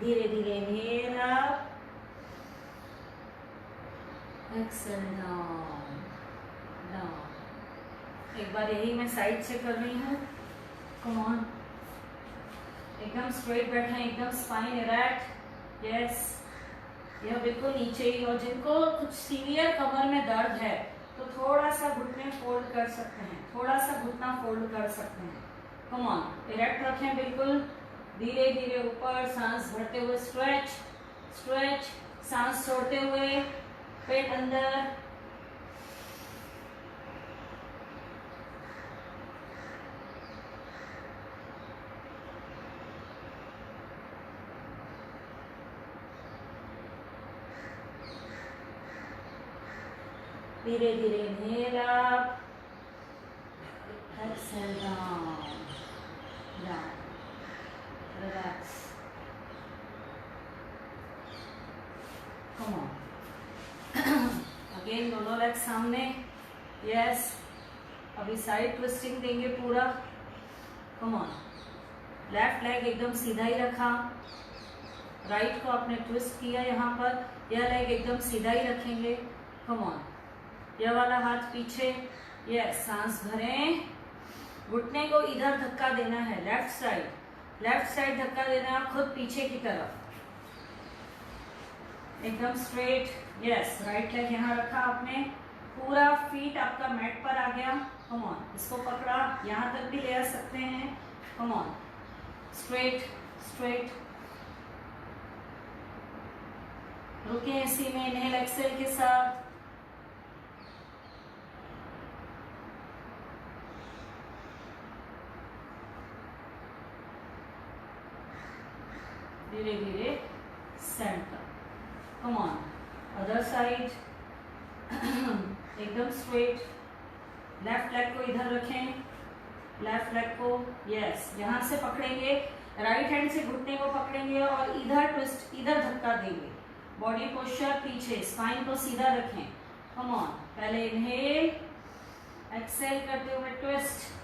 धीरे धीरे inhale up, exhale down down. एक बार यही मैं साइड से कर रही हूँ। कम ऑन, एकदम स्ट्रेट बैठे, एकदम स्पाइन इरेक्ट, यस, यह बिल्कुल नीचे ही। और जिनको कुछ सीवियर कमर में दर्द है तो थोड़ा सा घुटने फोल्ड कर सकते हैं, थोड़ा सा घुटना फोल्ड कर सकते हैं। कम ऑन, इरेक्ट रखें बिल्कुल, धीरे धीरे ऊपर, सांस भरते हुए स्ट्रेच स्ट्रेच, सांस छोड़ते हुए पेट अंदर, धीरे धीरे inhale up, exhale down down, relax, come on. Again दोनों लेग सामने, यस, अभी साइड ट्विस्टिंग देंगे पूरा। कम ऑन, लेफ्ट लेग एकदम सीधा ही रखा, राइट को आपने ट्विस्ट किया यहाँ पर, यह लेग एकदम सीधा ही रखेंगे। कम ऑन, यह वाला हाथ पीछे, यस, सांस भरें, घुटने को इधर धक्का देना है, लेफ्ट साइड धक्का देना है, खुद पीछे की तरफ, एकदम स्ट्रेट, यस। राइट लेग यहाँ रखा आपने, पूरा फीट आपका मैट पर आ गया। कम ऑन, इसको पकड़ा, यहाँ तक भी ले आ सकते हैं। कम ऑन, स्ट्रेट स्ट्रेट, रुके इसी में, इनहेल एक्सेल के साथ, धीरे धीरे centre. Come on, other side, एकदम स्ट्रेट, लेफ्ट लेग को इधर रखें, लेफ्ट लेग को, यस, यहाँ से पकड़ेंगे, राइट हैंड से घुटने को पकड़ेंगे और इधर ट्विस्ट, इधर धक्का देंगे, बॉडी पोस्चर पीछे, स्पाइन को सीधा रखें। कम ऑन, पहले इनहेल, एक्सेल करते हुए ट्विस्ट,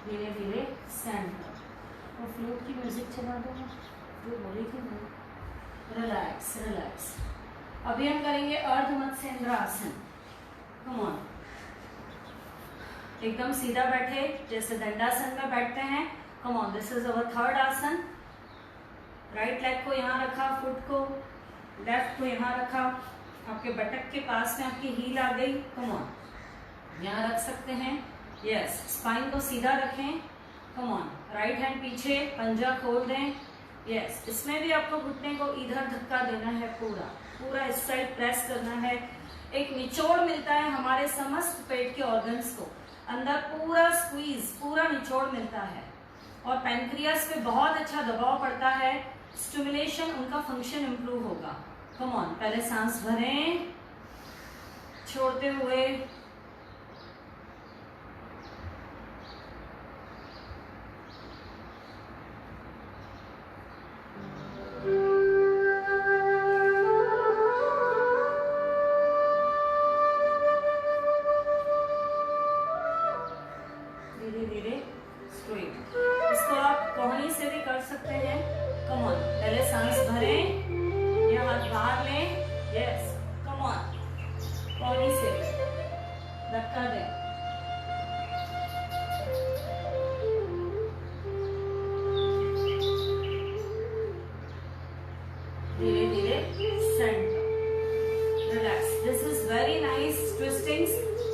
धीरे धीरे सेंटर। और फ्लूट की म्यूजिक चला दो, जो बोली थी मैं, रिलैक्स रिलैक्स। अभी हम करेंगे अर्ध मत्स्येंद्र आसन। कम ऑन, एकदम सीधा बैठे, जैसे दंडासन में बैठते हैं। Come on, this is our third आसन। राइट लेग को यहाँ रखा, फुट को, लेफ्ट को यहाँ रखा, आपके बटक के पास में आपकी हील आ गई। कम ऑन, यहाँ रख सकते हैं, यस, स्पाइन को सीधा रखें। कम ऑन, राइट हैंड पीछे, पंजा खोल दें, यस। इसमें भी आपको घुटने को इधर धक्का देना है, पूरा पूरा इस साइड प्रेस करना है। एक निचोड़ मिलता है हमारे समस्त पेट के ऑर्गन्स को, अंदर पूरा स्क्वीज, पूरा निचोड़ मिलता है और पैंक्रियास पे बहुत अच्छा दबाव पड़ता है, स्टिमुलेशन, उनका फंक्शन इंप्रूव होगा। कम ऑन, पहले सांस भरें, छोड़ते हुए, धक्का दें, धीरे धीरे center, relax. This is very nice twistings.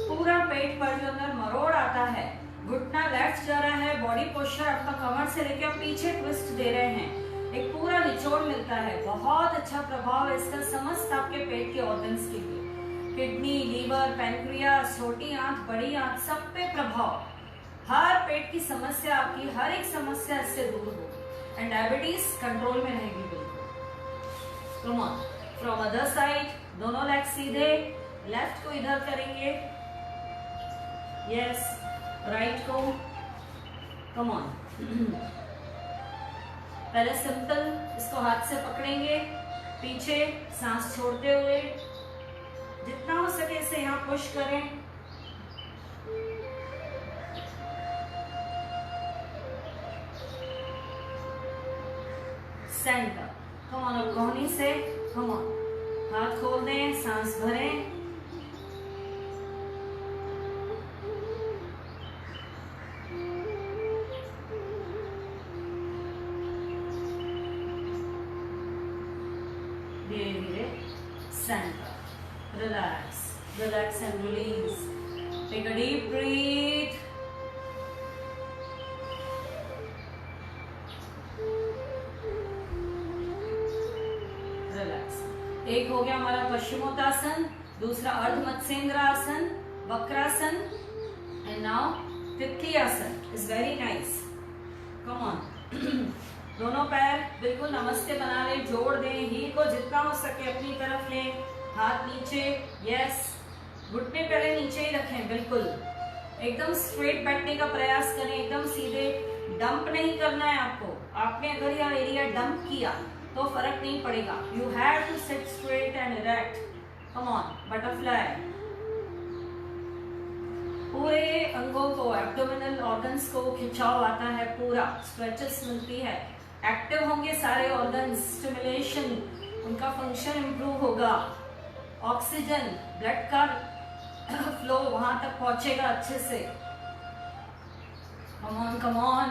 पूरा पेट पर जो अंदर मरोड़ आता है, घुटना लेफ्ट जा रहा है, बॉडी पोस्चर आपका कमर से लेकर आप पीछे ट्विस्ट दे रहे हैं, एक पूरा निचोड़ मिलता है। बहुत अच्छा प्रभाव है इसका समस्त आपके पेट के ऑर्गन्स के लिए। किडनी, लीवर, पैनक्रियास, छोटी आंत, बड़ी आंत, सब पे प्रभाव। हर पेट की समस्या, आपकी हर एक समस्या इससे दूर होगी एंड डायबिटीज कंट्रोल में रहेगी बिल्कुल। Come on, from other side, दोनों लेग सीधे, लेफ्ट को इधर करेंगे, यस, राइट को, कम ऑन। पहले सिंपल इसको हाथ से पकड़ेंगे, पीछे सांस छोड़ते हुए, जितना हो सके इसे यहाँ पुश करें, सेंटर, कम ऑन। अब कोहनी से, कम ऑन, हाथ खोल दें, सांस भरें, धीरे धीरे centre, relax, relax and release. Take a deep breath. Relax. एक हो गया हमारा पश्चिमोत्तासन, दूसरा अर्ध मत्स्येंद्र आसन, वक्रासन, and now तितली आसन is very nice. Come on. दोनों पैर बिल्कुल नमस्ते बना लें, जोड़ दें, हील को जितना हो सके अपनी तरफ लें, हाथ नीचे, यस, घुटने पहले नीचे ही रखें, बिल्कुल एकदम स्ट्रेट बैठने का प्रयास करें, एकदम सीधे। डंप नहीं करना है आपको। आपने अगर यह एरिया डंप किया तो फर्क नहीं पड़ेगा। You have to sit straight and erect. Come on, butterfly. पूरे अंगों को, एब्डोमिनल ऑर्गन्स को खिंचाव आता है, पूरा स्ट्रेचेस मिलती है, एक्टिव होंगे सारे ऑर्गन्स, स्टिमुलेशन, उनका फंक्शन इंप्रूव होगा, ऑक्सीजन, ब्लड का फ्लो वहां तक पहुंचेगा अच्छे से। Come on, come on,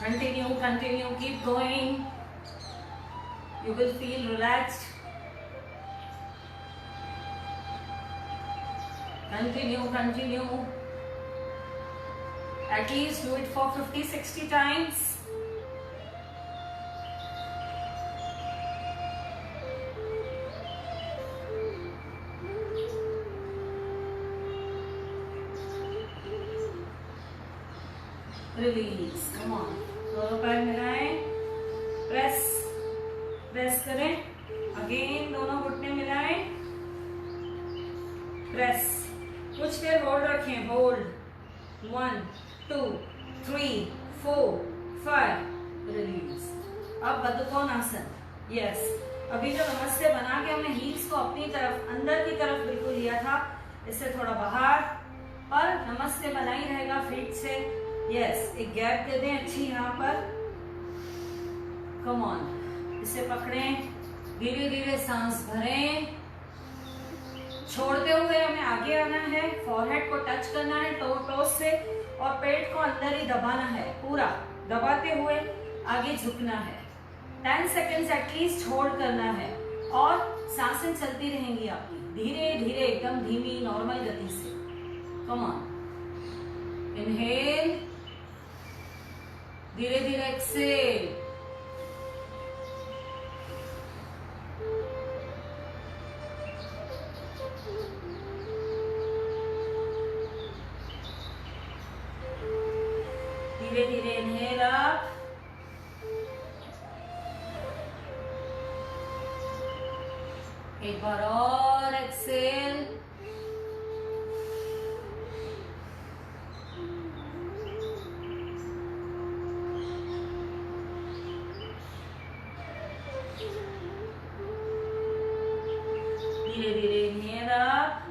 continue, continue, keep going, you will feel relaxed. Continue, continue, at least do it for 50-60 times. Release. Come on. दोनों पैर मिलाएं, प्रेस, प्रेस करें, अगेन दोनों घुटने मिलाएं, प्रेस, कुछ देर होल्ड रखें, होल्ड, 1 2 3 4 5, रिलीज। अब बद्धकोणासन, यस। अभी जो नमस्ते बना के हमने हील्स को अपनी तरफ, अंदर की तरफ बिल्कुल लिया था, इससे थोड़ा बाहर, पर नमस्ते बना ही रहेगा फीट से, यस। एक गैप दे दें अच्छी यहाँ पर, कम ऑन, इसे पकड़ें, धीरे धीरे सांस भरें, छोड़ते हुए हमें आगे आना है, फॉरहेड को टच करना है टोस से, और पेट को अंदर ही दबाना है, पूरा दबाते हुए आगे झुकना है। 10 सेकेंड्स एटलीस्ट होल्ड करना है, और सांसें चलती रहेंगी आपकी, धीरे धीरे, एकदम धीमी नॉर्मल गति से। कम ऑन, इनहेल, धीरे धीरे एक्सेल, धीरे धीरे इनहेल अप, एक बार और एक्सेल, धीरे धीरे इनहेल अप,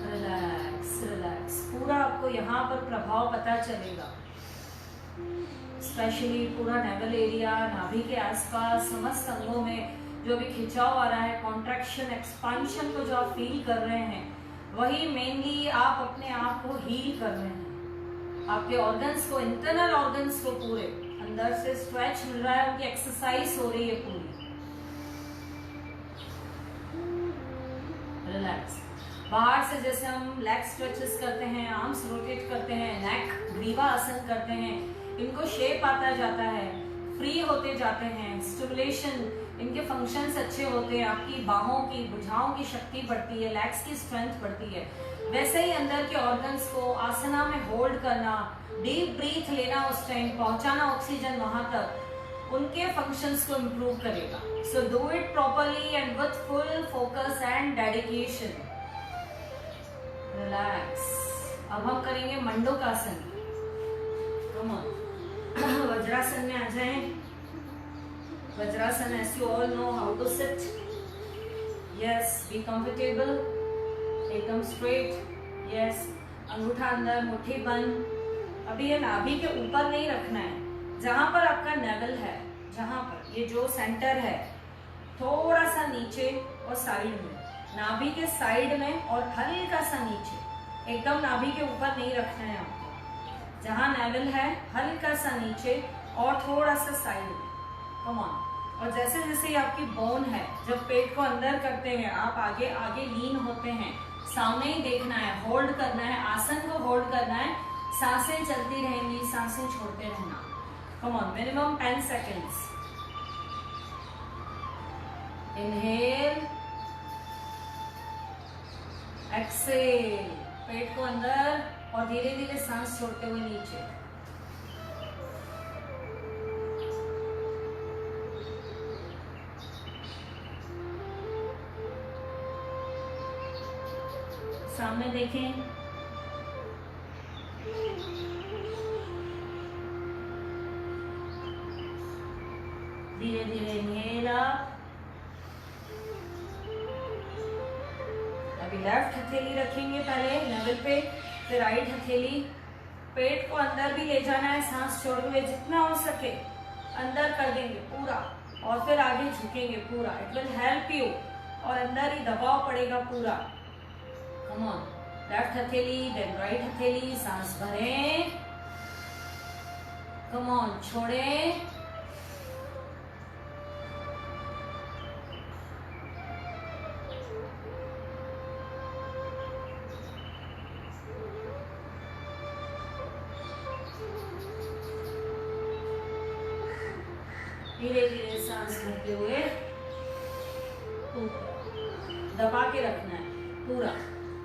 रिलैक्स, रिलैक्स। पूरा आपको यहाँ पर प्रभाव पता चलेगा, स्पेशली पूरा नेवल एरिया, नाभि के आसपास, समस्त अंगों में जो भी खिंचाव आ रहा है, कॉन्ट्रैक्शन एक्सपांशन को जो आप फील कर रहे हैं, वही मेनली आप अपने आप को हील कर रहे हैं। आपके ऑर्गन्स को, इंटरनल ऑर्गन्स को पूरे अंदर से स्ट्रेच मिल रहा है, उनकी एक्सरसाइज हो रही है पूरी। रिलैक्स। बाहर से जैसे हम लेग स्ट्रेचेस करते हैं, आर्म्स रोटेट करते हैं, नेक ग्रीवा आसन करते हैं, इनको शेप आता जाता है, फ्री होते जाते हैं, स्टिमुलेशन, इनके फंक्शंस अच्छे होते हैं, आपकी बाहों की, भुजाओं की शक्ति बढ़ती है, लेग्स की स्ट्रेंथ बढ़ती है। वैसे ही अंदर के ऑर्गन्स को आसना में होल्ड करना, डीप ब्रीथ लेना, उस टाइम पहुंचाना ऑक्सीजन वहां तक, उनके फंक्शंस को इम्प्रूव करेगा। So do it properly and with full focus and dedication. Relax. अब हम करेंगे मंडूकासन। कम ऑन, वज्रासन में आ जाएं। Vajrasana, as you all know how to sit. Yes, be comfortable. एकदम straight. Yes, अंगूठा अंदर, मुट्ठी बंद। अभी ये नाभि के ऊपर नहीं रखना है, जहां पर आपका नेवल है, जहां पर ये जो सेंटर है, थोड़ा सा नीचे और साइड में, नाभि के साइड में और हल्का सा नीचे, एकदम नाभि के ऊपर नहीं रखना है आपको। जहां नेवल है हल्का सा नीचे और थोड़ा सा साइड में। Come on. और जैसे जैसे आपकी बोन है, जब पेट को अंदर करते हैं आप आगे आगे लीन होते हैं, सामने ही देखना है, होल्ड करना है, आसन को होल्ड करना है, सांसें चलती रहेंगी, सांसें छोड़ते रहना। Come on, minimum 10 seconds. Inhale, exhale, पेट को अंदर और धीरे धीरे सांस छोड़ते हुए नीचे। सामने देखें। धीरे धीरे इनहेल अप। अभी लेफ्ट हथेली रखेंगे पहले लेवल पे, फिर राइट हथेली। पेट को अंदर भी ले जाना है, सांस छोड़ते हुए जितना हो सके अंदर कर देंगे पूरा, और फिर आगे झुकेंगे पूरा। इट विल हेल्प यू, और अंदर ही दबाव पड़ेगा पूरा। कम ऑन, लेफ्ट हथेली देन राइट हथेली, सांस भरें। कम ऑन, छोड़ें। धीरे धीरे सांस भरते हुए दबा के रखना है पूरा।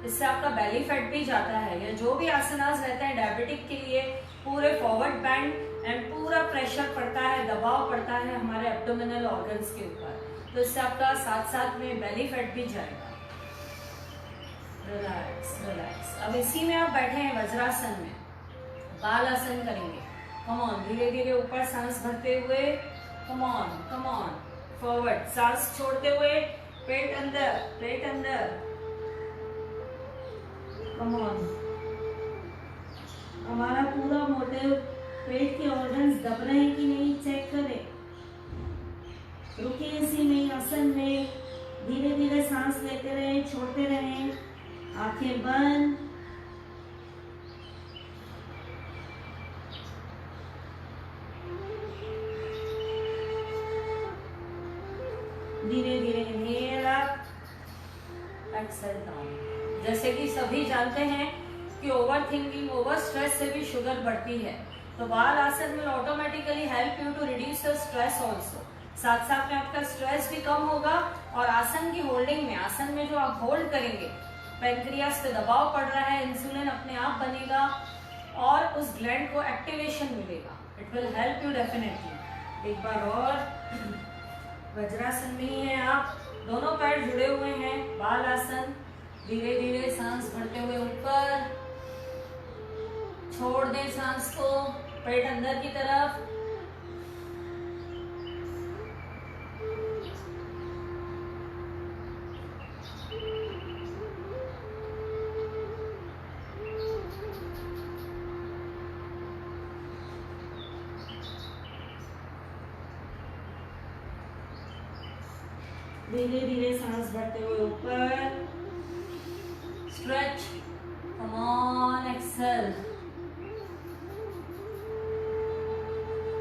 इससे आपका बेली फैट भी जाता है। या जो भी आसनास रहते हैं डायबिटिक के लिए, पूरे फॉरवर्ड बेंड एंड पूरा प्रेशर पड़ता है, दबाव पड़ता है हमारे एब्डोमिनल ऑर्गन्स के ऊपर, तो इससे आपका साथ साथ में बेली फैट भी जाएगा। Relax relax. अब इसी में आप बैठे हैं वज्रासन में, बाल आसन करेंगे। कम ऑन, धीरे धीरे ऊपर सांस भरते हुए, कम ऑन, फॉरवर्ड, सांस छोड़ते हुए, पेट अंदर, पेट अंदर। Come on. हमारा पूरा मोटिव पेट के ऑर्गन्स दब रहे हैं कि नहीं चेक करें। रुकिए इसी में, आसन में, धीरे धीरे सांस लेते रहें, छोड़ते रहें, आंखें बंद। धीरे धीरे इनहेल अप, एक्सेल डाउन। जैसे कि सभी जानते हैं कि ओवर थिंकिंग, ओवर स्ट्रेस से भी शुगर बढ़ती है, तो बाल आसन will automatically help you to reduce your stress also. साथ साथ में आपका स्ट्रेस भी कम होगा, और आसन की होल्डिंग में, आसन में जो आप होल्ड करेंगे, पैंक्रियास पे दबाव पड़ रहा है, इंसुलिन अपने आप बनेगा और उस ग्लैंड को एक्टिवेशन मिलेगा। It will help you definitely. एक बार और, वज्रासन में ही है आप, दोनों पैर जुड़े हुए हैं, बाल आसन। धीरे धीरे सांस भरते हुए ऊपर, छोड़ दें सांस को, पेट अंदर की तरफ। धीरे धीरे सांस भरते हुए ऊपर, stretch, come on, exhale,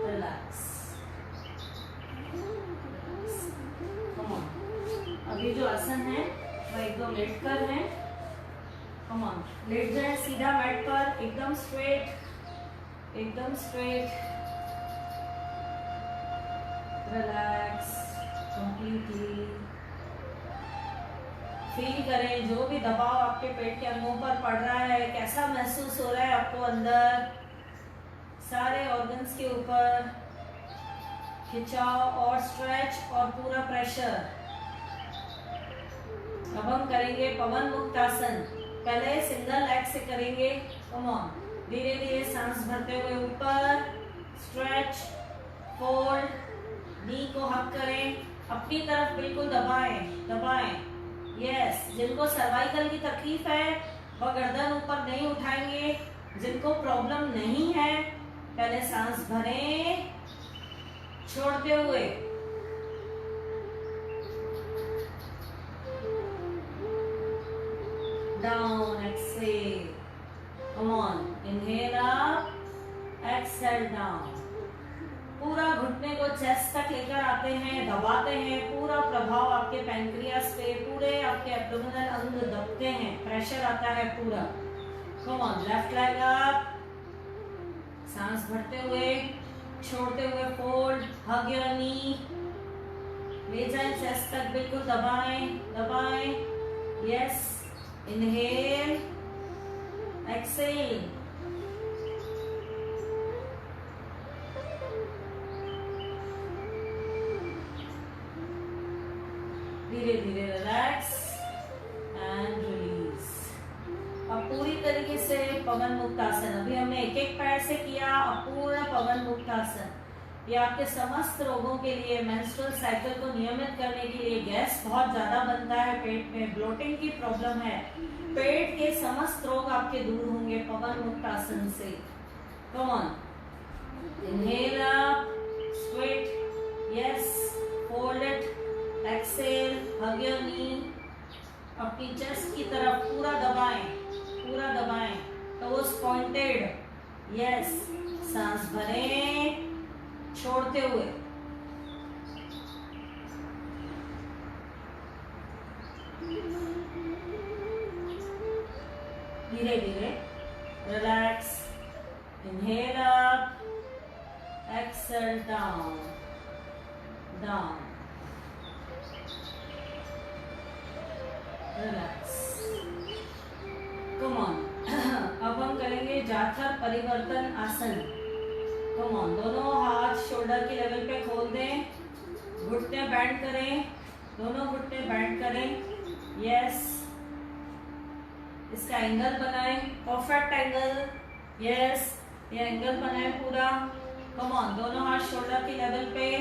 relax, come on. अभी जो आसन है वो एकदम लेट कर है, कम ऑन, लेट जाए सीधा मैट पर, एकदम स्ट्रेट, एकदम स्ट्रेट, रिलैक्स कंप्लीटली। फील करें जो भी दबाव आपके पेट के अंगों पर पड़ रहा है, कैसा महसूस हो रहा है आपको अंदर, सारे ऑर्गन्स के ऊपर खिंचाव और स्ट्रेच और पूरा प्रेशर। अब हम करेंगे पवन मुक्त आसन। पहले सिंगल लेग से करेंगे, कम ऑन, धीरे धीरे सांस भरते हुए ऊपर, स्ट्रेच, फोल्ड, नी को हक करें, अपनी तरफ बिल्कुल दबाएं, दबाएं, यस। जिनको सर्वाइकल की तकलीफ है वह गर्दन ऊपर नहीं उठाएंगे, जिनको प्रॉब्लम नहीं है पहले सांस भरें छोड़ते हुए, down, exhale, come on, inhale up, exhale down. पूरा घुटने को चेस्ट तक लेकर आते हैं, दबाते हैं, पूरा प्रभाव आपके पैंक्रियास पे, पूरे आपके एब्डोमिनल अंग दबते हैं, प्रेशर आता है पूरा। Come on, left leg up, सांस भरते हुए, छोड़ते हुए, फोल्ड, हग योर नी, ले जाएं चेस्ट तक, बिल्कुल दबाएं, दबाएं, यस। इनहेल, एक्सेल, धीरे धीरे रिलैक्स एंड रिलीज। अब पूरी तरीके से पवन मुक्त आसन, अभी हमने एक एक पैर से किया, अब पूरा पवन मुक्त आसन। ये आपके समस्त रोगों के लिए, मेंस्ट्रुअल साइकिल को नियमित करने के लिए, गैस बहुत ज्यादा बनता है पेट में, ब्लोटिंग की प्रॉब्लम है, पेट के समस्त रोग आपके दूर होंगे पवन मुक्त आसन से। Come on, inhale up, straight, yes, fold it, exhale, hug your knee, अपनी चेस्ट की तरफ पूरा दबाएं, पूरा दबाएं, टोस पॉइंटेड, यस। सांस भरें छोड़ते हुए, धीरे धीरे relax, inhale up, exhale down, down, relax, come on. अब हम करेंगे जाथर परिवर्तन आसन। कम ऑन, दोनों हाथ शोल्डर के लेवल पे खोल दें, घुटने बैंड करें, दोनों घुटने बैंड करें, यस। इसका एंगल बनाएं, परफेक्ट एंगल, यस, ये एंगल बनाएं पूरा। कम ऑन, दोनों हाथ शोल्डर के लेवल पे।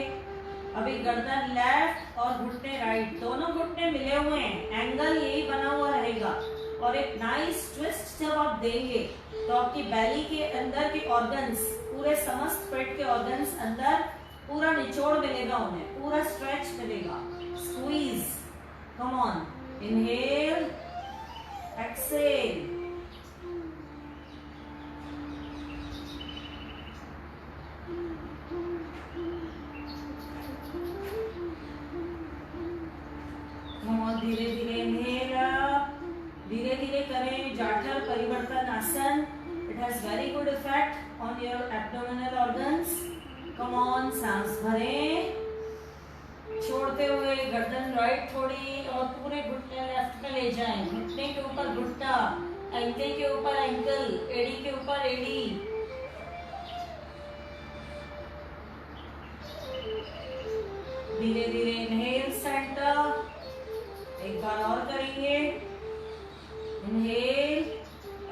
अभी गर्दन लेफ्ट और घुटने राइट, दोनों घुटने मिले हुए हैं, एंगल यही बना हुआ रहेगा। और एक नाइस ट्विस्ट जब आप देंगे तो आपकी बेली के अंदर के ऑर्गन्स, पूरे समस्त पेट के ऑर्गन्स अंदर पूरा निचोड़ मिलेगा, उन्हें पूरा स्ट्रेच मिलेगा, squeeze. Come on, inhale, exhale, धीरे धीरे इनहेल अप, धीरे धीरे करें जाठर परिवर्तन आसन। It has very good effect on your abdominal organs. Come on, सांस भरें छोड़ते हुए, गर्दन राइट थोड़ी और पूरे घुटने लेफ्ट में ले जाएं, घुटने के ऊपर घुटना, एंकल के ऊपर एंकल, एड़ी के ऊपर एड़ी। धीरे धीरे इनहेल सेंटर, एक बार और करेंगे, इनहेल,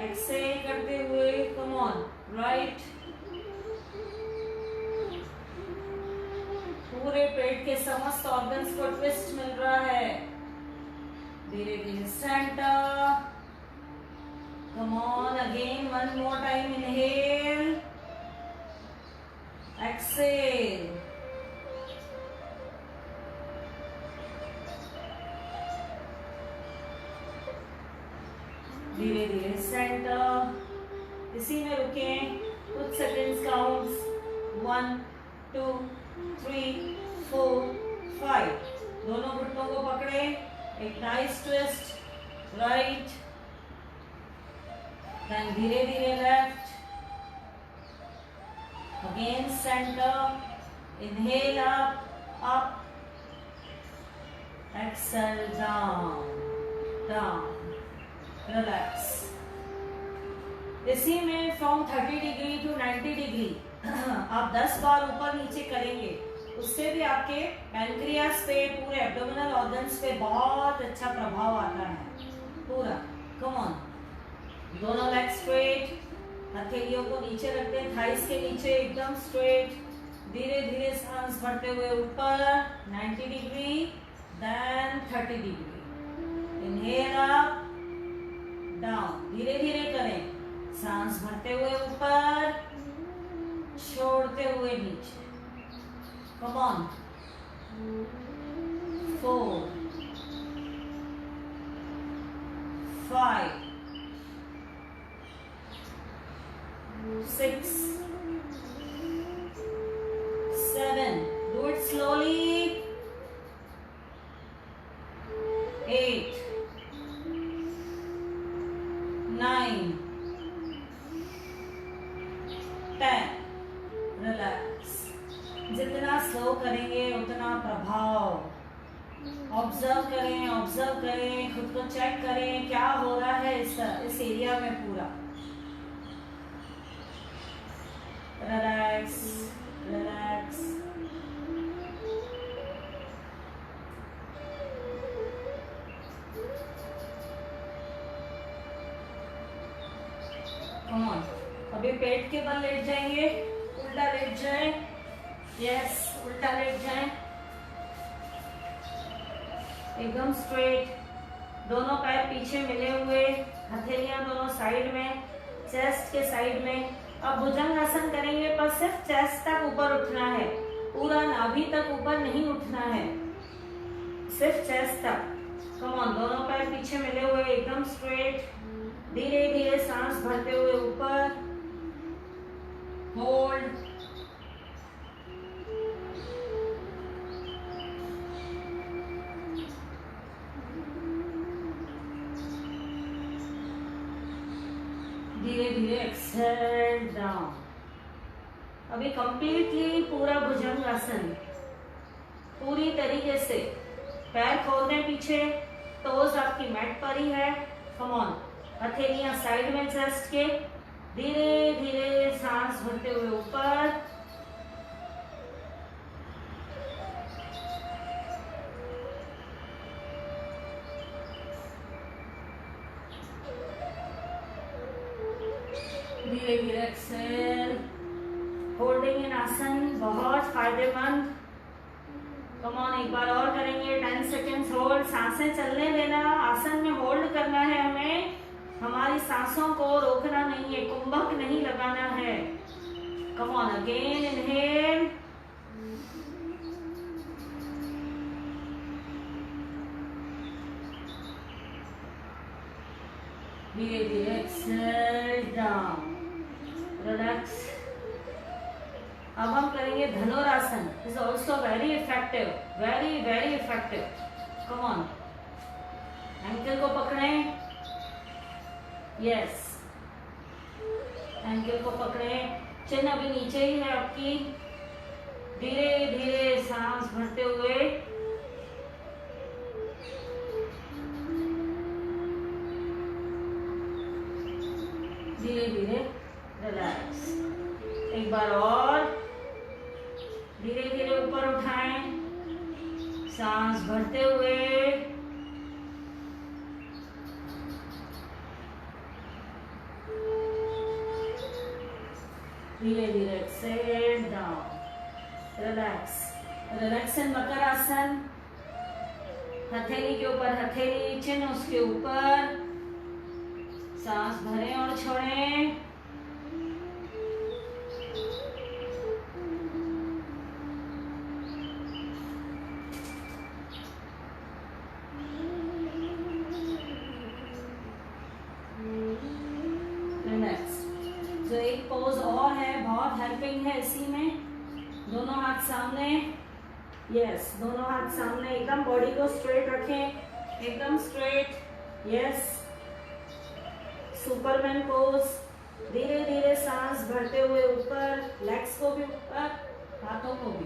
एक्सेल करते हुए, कम ऑन, राइट, पूरे पेट के समस्त ऑर्गन्स को ट्विस्ट मिल रहा है। धीरे धीरे centre, come on, again one more time, inhale, exhale, धीरे धीरे सेंटर, इसी में रुके कुछ सेकंड्स काउंट्स, 1 2 3 4 5, दोनों घुटनों को पकड़े, एक नाइस ट्विस्ट, राइट, देन धीरे धीरे left, again centre, inhale up, exhale down, down, relax. इसी में फ्रॉम 30 डिग्री टू 90 डिग्री आप 10 बार ऊपर नीचे करेंगे, उससे भी आपके पैनक्रियास पे, पूरे एब्डोमिनल ऑर्गन्स पे बहुत अच्छा प्रभाव आता है पूरा। कम ऑन, दोनों लेग स्ट्रेट, हथेलियों को नीचे रखते हैं, थाइस के नीचे एकदम स्ट्रेट, धीरे धीरे सांस भरते हुए ऊपर 90 degree, then 30 degree, inhale up, down, धीरे धीरे करें, सांस भरते हुए ऊपर, छोड़ते हुए नीचे। Come on, 4 5 6 7, do it slowly, 8 9 10, relax. जितना स्लो करेंगे उतना प्रभाव। ऑब्जर्व करें, खुद को चेक करें क्या हो रहा है इस एरिया में पूरा। Relax, relax, come on. अभी पेट के बल लेट जाएंगे, उल्टा लेट जाए, यस, उल्टा लेट जाए, एकदम स्ट्रेट, दोनों पैर पीछे मिले हुए, हथेलियां दोनों साइड में, चेस्ट के साइड में। अब भुजंगासन करेंगे पर सिर्फ चेस्ट तक ऊपर उठना है, पूरा नाभि तक ऊपर नहीं उठना है, सिर्फ चेस्ट तक। कम ऑन, दोनों पैर पीछे मिले हुए, एकदम स्ट्रेट, धीरे धीरे सांस भरते हुए ऊपर, होल्ड, धीरे धीरे एक्सहेल डाउन। अभी कंप्लीटली पूरा भुजंगासन, पूरी तरीके से पैर खोल दें पीछे, टोज आपकी मैट पर ही है। कम ऑन, हथेलियां साइड में चेस्ट के, धीरे धीरे सांस भरते हुए ऊपर, धीरे धीरे एक्सेल, होल्डिंग इन आसन बहुत फायदेमंद। कम ऑन, एक बार और करेंगे, 10 सेकेंड्स होल्ड, सांसें चलने देना, आसन में होल्ड करना है हमें, हमारी सांसों को रोकना नहीं है, कुंभक नहीं लगाना है। कम ऑन, अगेन इनहेल, धीरे धीरे एक्सेल डाउन, रिलैक्स। अब हम करेंगे Dhanurasana, is also very effective, very very effective. Come on, ankle को पकड़ें, यस, एंकल को पकड़ें, चिन अभी नीचे ही है आपकी, धीरे धीरे सांस भरते हुए, धीरे धीरे रिलैक्स। एक बार और, धीरे धीरे ऊपर उठाएं, सांस भरते हुए, धीरे धीरे exhale down, relax. Relax in Makar asana, हथेली के ऊपर हथेली, चिन्ह उसके ऊपर, सांस भरें और छोड़ें, बहुत हेल्पिंग है इसी में। दोनों हाथ सामने, यस, दोनों हाथ सामने, एकदम बॉडी को स्ट्रेट रखें, एकदम स्ट्रेट, यस, सुपरमैन पोज। धीरे धीरे सांस भरते हुए ऊपर, लेग्स को भी ऊपर, हाथों को भी।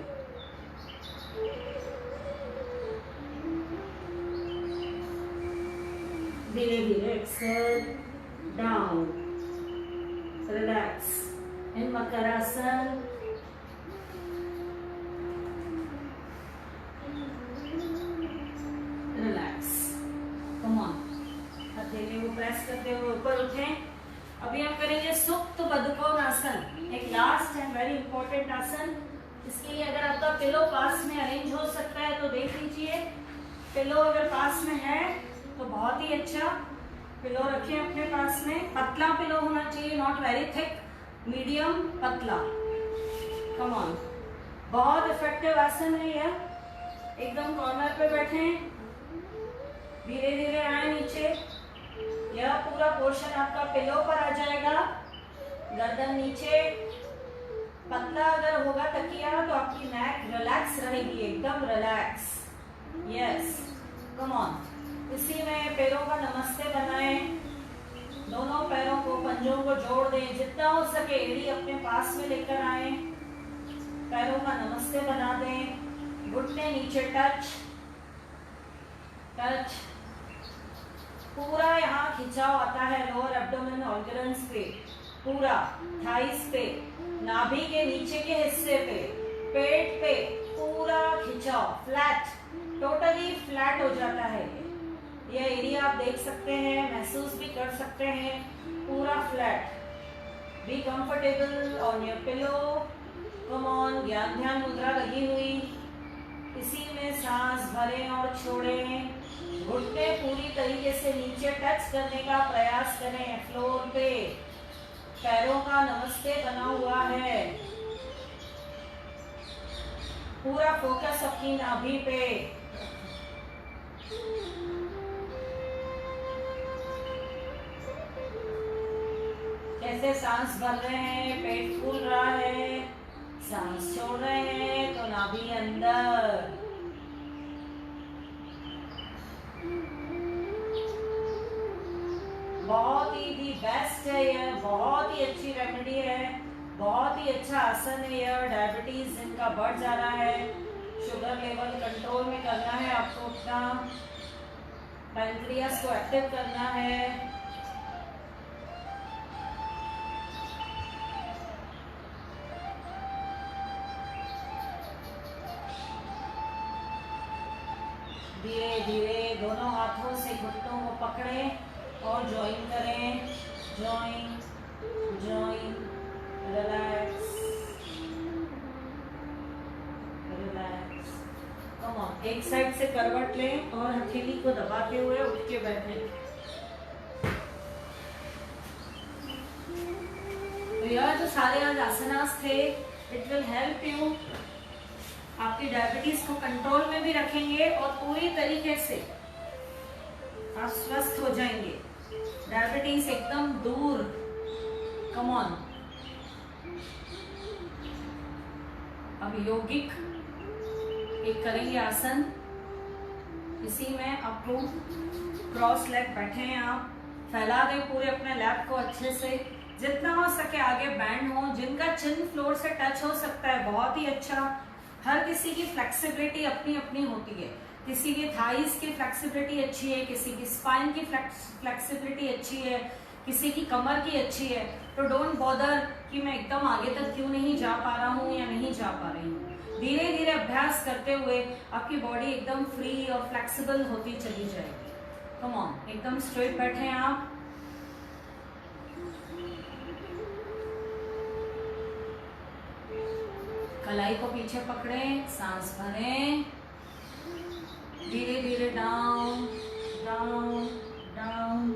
धीरे धीरे exhale, down, relax in makarasana. Relax, come on, हथेली को प्रेस करते हुए ऊपर उठें। अभी हम करेंगे सुप्त बद्धकोणासन, एक लास्ट एंड वेरी इंपॉर्टेंट आसन। इसके लिए अगर आपका पिलो पास में अरेंज हो सकता है तो देख लीजिए। पिलो अगर पास में है तो बहुत ही अच्छा, पिलो रखें अपने पास में। पतला पिलो होना चाहिए, नॉट वेरी थिक, मीडियम पतला। कम ऑन, बहुत इफेक्टिव आसन है यह। एकदम कॉर्नर पे बैठें, धीरे धीरे आए नीचे। यह पूरा पोर्शन आपका पिलो पर आ जाएगा, गर्दन नीचे। पतला अगर होगा तकिया तो आपकी नेक रिलैक्स रहेगी, एकदम रिलैक्स, यस, कम ऑन। इसी में पैरों का नमस्ते बनाएं, दोनों पैरों को, पंजों को जोड़ दें, जितना हो सके एड़ी अपने पास में लेकर आए, पैरों का नमस्ते बना दें। घुटने नीचे टच टच, पूरा यहाँ खिंचाव आता है लोअर एब्डोमेन ऑर्गन्स पे, पूरा थाइस पे, नाभि के नीचे के हिस्से पे, पेट पे, पूरा खिंचाव, फ्लैट, टोटली फ्लैट हो जाता है। ये एरिया आप देख सकते हैं, महसूस भी कर सकते हैं, पूरा flat. Be comfortable on your pillow, come on. ज्ञान ध्यान मुद्रा लगी हुई, इसी में सांस भरें और छोड़ें। घुटने पूरी तरीके से नीचे टच करने का प्रयास करें फ्लोर पे, पैरों का नमस्ते बना हुआ है। पूरा फोकस अपनी नाभि पे। कैसे सांस भर रहे हैं, पेट फूल रहा है, सांस छोड़ रहे हैं तो नाभि अंदर। बहुत ही दी बेस्ट है यह, बहुत ही अच्छी रेमेडी है, बहुत ही अच्छा आसन है यह। डायबिटीज जिनका बढ़ जा रहा है, शुगर लेवल कंट्रोल में करना है आपको, अपना पैंक्रियास को एक्टिव करना है। धीरे धीरे दोनों हाथों से घुटनों को पकड़ें और ज्वाइन करें, join join, relax relax, come on. एक साइड से करवट लें और हथेली को दबाते हुए उठ के बैठें। तो यह जो सारे आज आसनास थे, इट विल हेल्प यू, आपकी डायबिटीज को कंट्रोल में भी रखेंगे और पूरी तरीके से आप स्वस्थ हो जाएंगे, डायबिटीज एकदम दूर। Come on. अब यौगिक एक करेंगे आसन, इसी में आपको क्रॉस लेग बैठे हैं आप, फैला दें पूरे अपने लैप को अच्छे से, जितना हो सके आगे बैंड हो। जिनका चिन फ्लोर से टच हो सकता है बहुत ही अच्छा। हर किसी की फ्लेक्सिबिलिटी अपनी अपनी होती है, किसी की थाइस की फ्लेक्सिबिलिटी अच्छी है, किसी की स्पाइन की फ्लेक्सिबिलिटी अच्छी है, किसी की कमर की अच्छी है। तो डोंट बॉदर कि मैं एकदम आगे तक क्यों नहीं जा पा रहा हूँ या नहीं जा पा रही हूँ। धीरे धीरे अभ्यास करते हुए आपकी बॉडी एकदम फ्री और फ्लेक्सिबल होती चली जाएगी। कम ऑन, एकदम स्ट्रेट बैठे आप। कलाई को पीछे पकड़ें, सांस भरें, धीरे धीरे डाउन डाउन डाउन।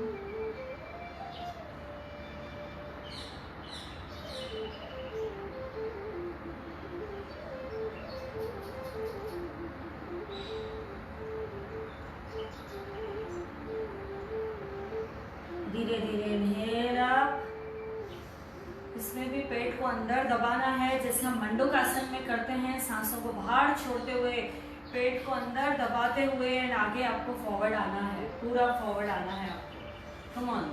धीरे धीरे इनहेल अप, इसमें भी पेट को अंदर दबाना है, जैसे हम मंडूक आसन में करते हैं। सांसों को बाहर छोड़ते हुए पेट को अंदर दबाते हुए एंड आगे आपको फॉरवर्ड आना है, पूरा फॉरवर्ड आना है आपको। कम ऑन।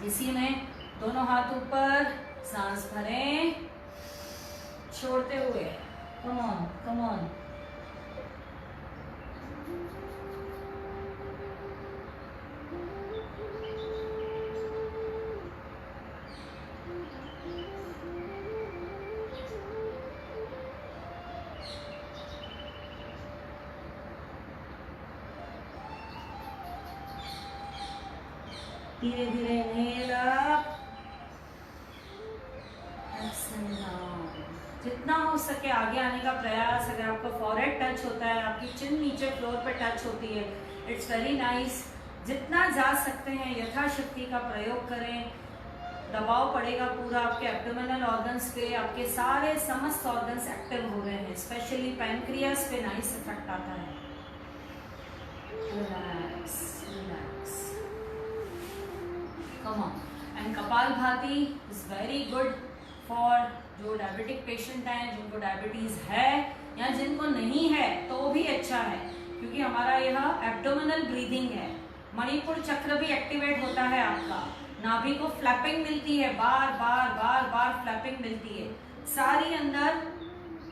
इसी में दोनों हाथ ऊपर, सांस भरें छोड़ते हुए। कम ऑन कम ऑन। धीरे धीरे इनहेल अप, एक्सहेल डाउन। जितना हो सके आगे आने का प्रयास। अगर आपका फॉरहेड टच होता है, आपकी चिन नीचे फ्लोर पे टच होती है, इट्स वेरी नाइस। जितना जा सकते हैं यथाशक्ति का प्रयोग करें। दबाव पड़ेगा पूरा आपके एब्डोमिनल ऑर्गन्स पे, आपके सारे समस्त ऑर्गन्स एक्टिव हो रहे हैं, स्पेशली पैनक्रियास पे नाइस इफेक्ट आता है। Relax relax, come on. And kapalbhati is very good for जो डायबिटिक पेशेंट हैं, जिनको डायबिटीज है या जिनको नहीं है तो भी अच्छा है, क्योंकि हमारा यह एब्डोमिनल ब्रीदिंग है। मणिपुर चक्र भी एक्टिवेट होता है आपका, नाभि को फ्लैपिंग मिलती है, बार बार बार बार फ्लैपिंग मिलती है, सारी अंदर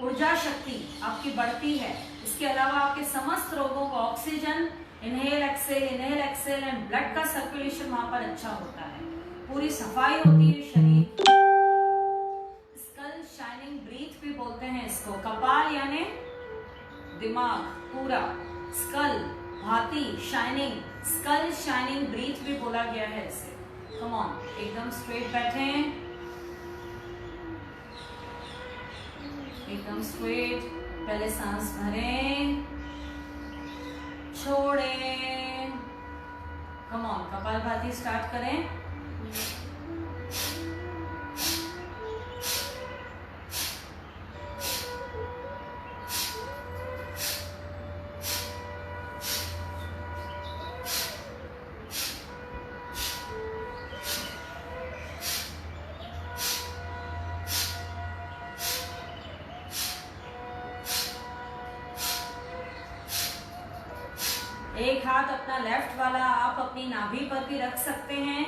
ऊर्जा शक्ति आपकी बढ़ती है। इसके अलावा आपके समस्त रोगों को oxygen, inhale exhale and blood का सर्कुलेशन वहां पर अच्छा होता है, पूरी सफाई होती है शरीर। स्कल शाइनिंग ब्रीथ भी बोलते हैं इसको। कपाल यानी दिमाग पूरा, स्कल भाती शाइनिंग, स्कल शाइनिंग ब्रीथ भी बोला गया है इसे। कम ऑन, एकदम स्ट्रेट बैठें, एकदम स्ट्रेट। पहले सांस भरें, छोड़ें। कम ऑन, कपालभाति स्टार्ट करें। एक हाथ अपना लेफ्ट वाला आप अपनी नाभि पर भी रख सकते हैं।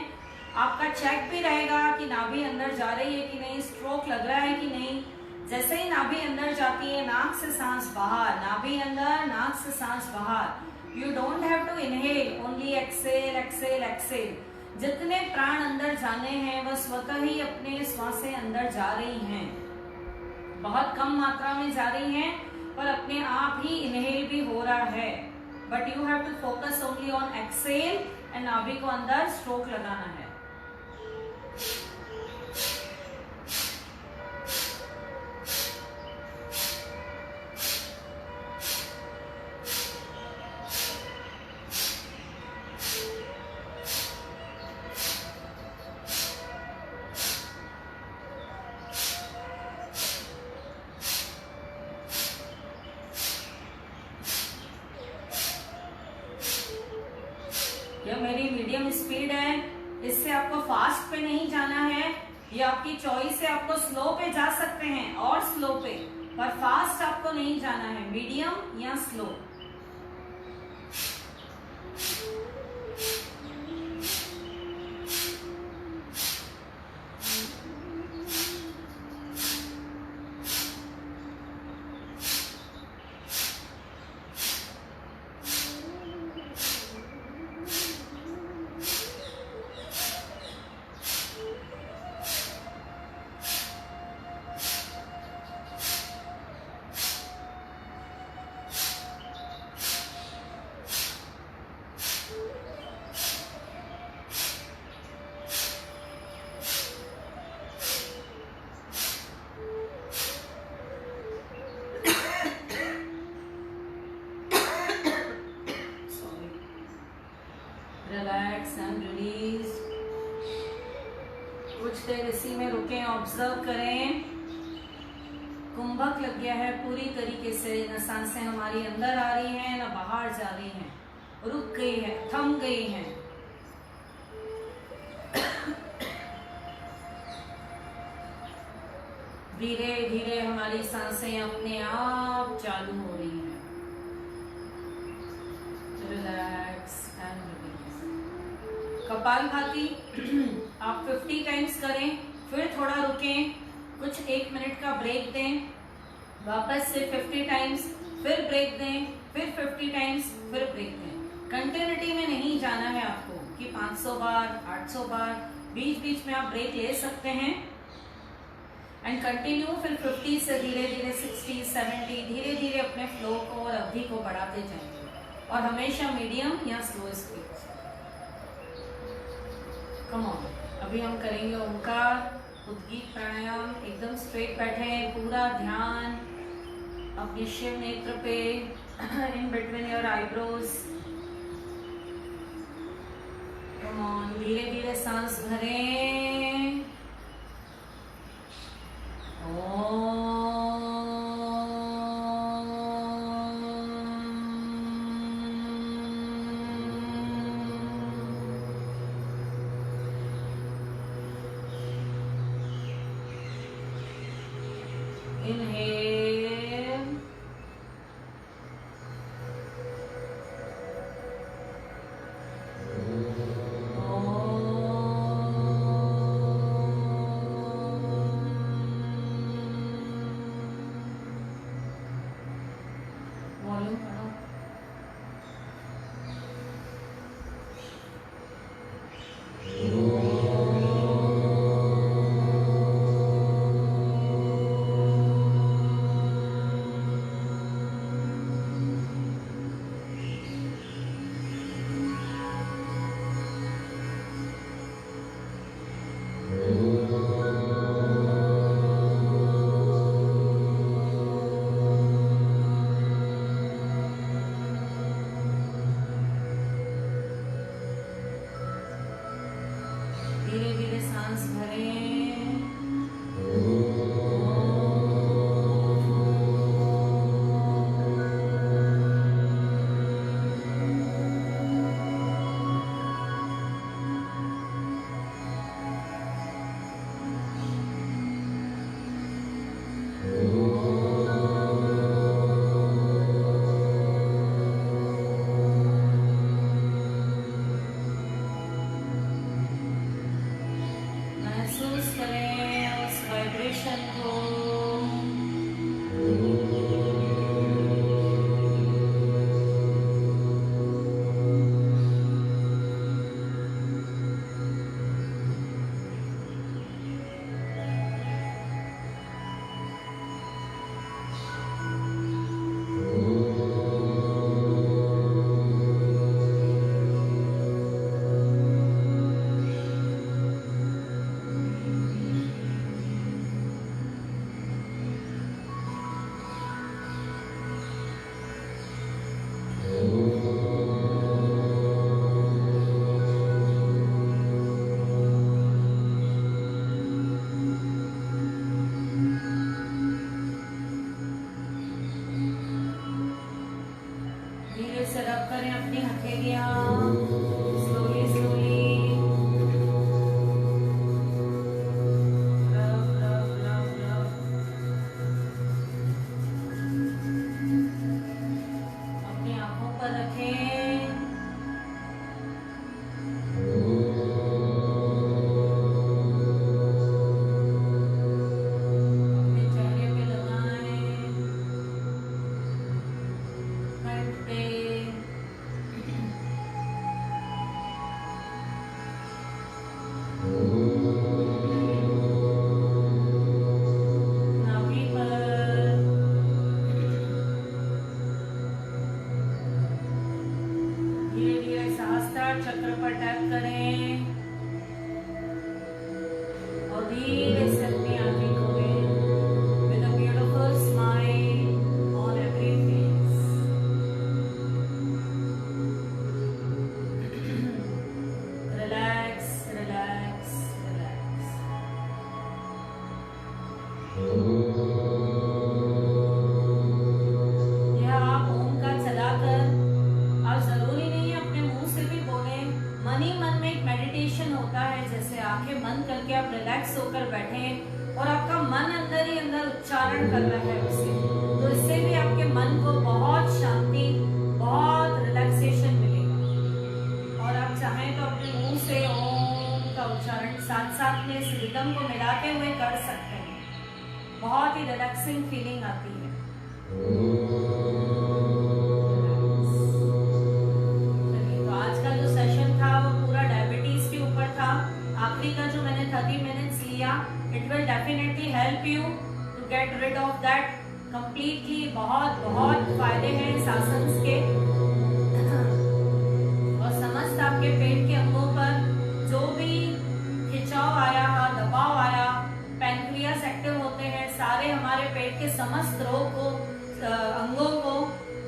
आपका चेक भी रहेगा कि नाभि अंदर जा रही है कि नहीं, स्ट्रोक लग रहा है कि नहीं। जैसे ही नाभि अंदर जाती है, नाक से सांस बाहर, नाभि अंदर, नाक से सांस बाहर। You don't have to inhale, only exhale exhale exhale. जितने प्राण अंदर जाने हैं वह स्वतः ही अपने श्वासें अंदर जा रही हैं, बहुत कम मात्रा में जा रही हैं, पर अपने आप ही इनहेल भी हो रहा है। But you have to focus only on exhale and नाभि को अंदर स्ट्रोक लगाना है। यह मेरी मीडियम स्पीड है, इससे आपको फास्ट पे नहीं जाना है। ये आपकी चॉइस है, आपको स्लो पे जा सकते हैं और स्लो पे, पर फास्ट आपको नहीं जाना है, मीडियम या स्लो। Relax and release. कुछ देर इसी में रुकें, ऑब्जर्व करें। कुंभक लग गया है पूरी तरीके से, न सांसें हमारी अंदर आ रही हैं न बाहर जा रही हैं, रुक गई है, थम गई हैं। धीरे धीरे हमारी सांसें अपने आप चालू हो रही हैं। Relax and release. कपालभाति आप 50 टाइम्स करें, फिर थोड़ा रुकें, कुछ 1 मिनट का ब्रेक दें, वापस से 50 टाइम्स, फिर ब्रेक दें, फिर 50 टाइम्स, फिर ब्रेक दें। कंटिन्यूटी में नहीं जाना है आपको कि 500 बार 800 बार, बीच बीच में आप ब्रेक ले सकते हैं एंड कंटिन्यू। फिर 50 से धीरे धीरे 60, 70, धीरे धीरे अपने फ्लो को और अवधि को बढ़ाते जाएंगे और हमेशा मीडियम या स्लो स्पीड। कम ऑन, अभी हम करेंगे ओंकार उद्गीत प्राणायाम। एकदम स्ट्रेट बैठे हैं, पूरा ध्यान अपने शिव नेत्र पे, in between your eyebrows. Come on, धीरे धीरे सांस भरें। Inhale, वॉल्यूम बढ़ाओ। धीरे धीरे सांस भरें। महसूस करें उस वाइब्रेशन को। धीरे से रब करें अपनी हथेलियां, स्लोली स्लोली रब रब रब रब। अपनी आंखों पर रखें। अपने चेहरे पे लगाएं, कंठ पे, नाभि पर, धीरे धीरे सहस्त्रार चक्र पर टैप करें और धीरे से अपनी आंखें खोलें with a beautiful smile on every face. Relax, relax, relax. यह आप ओम का चलाकर, आप जरूरी नहीं है अपने मुंह से भी बोले, मन ही मन में एक मेडिटेशन होता है। जैसे आंखें बंद करके आप रिलैक्स होकर बैठे और आपका मन अंदर ही अंदर उच्चारण कर रहा है उसे, तो इससे भी आपके मन को बहुत शांति, बहुत रिलैक्सेशन मिलेगा। और आप चाहें तो अपने मुंह से ओम का उच्चारण साथ साथ में इस रिदम को मिलाते हुए कर सकते हैं, बहुत ही रिलैक्सिंग फीलिंग आती है। चलिए, तो आज का जो सेशन था वो पूरा डायबिटीज के ऊपर था। आखिरी का जो मैंने 30 मिनट्स लिया, it will definitely help you to get rid of that completely. बहुत बहुत फायदे हैं इस आसन के, और समस्त आपके पेट के अंगों पर जो भी खिंचाव आया, दबाव आया, पैनक्रियास एक्टिव होते हैं, सारे हमारे पेट के समस्त रोग को, अंगों को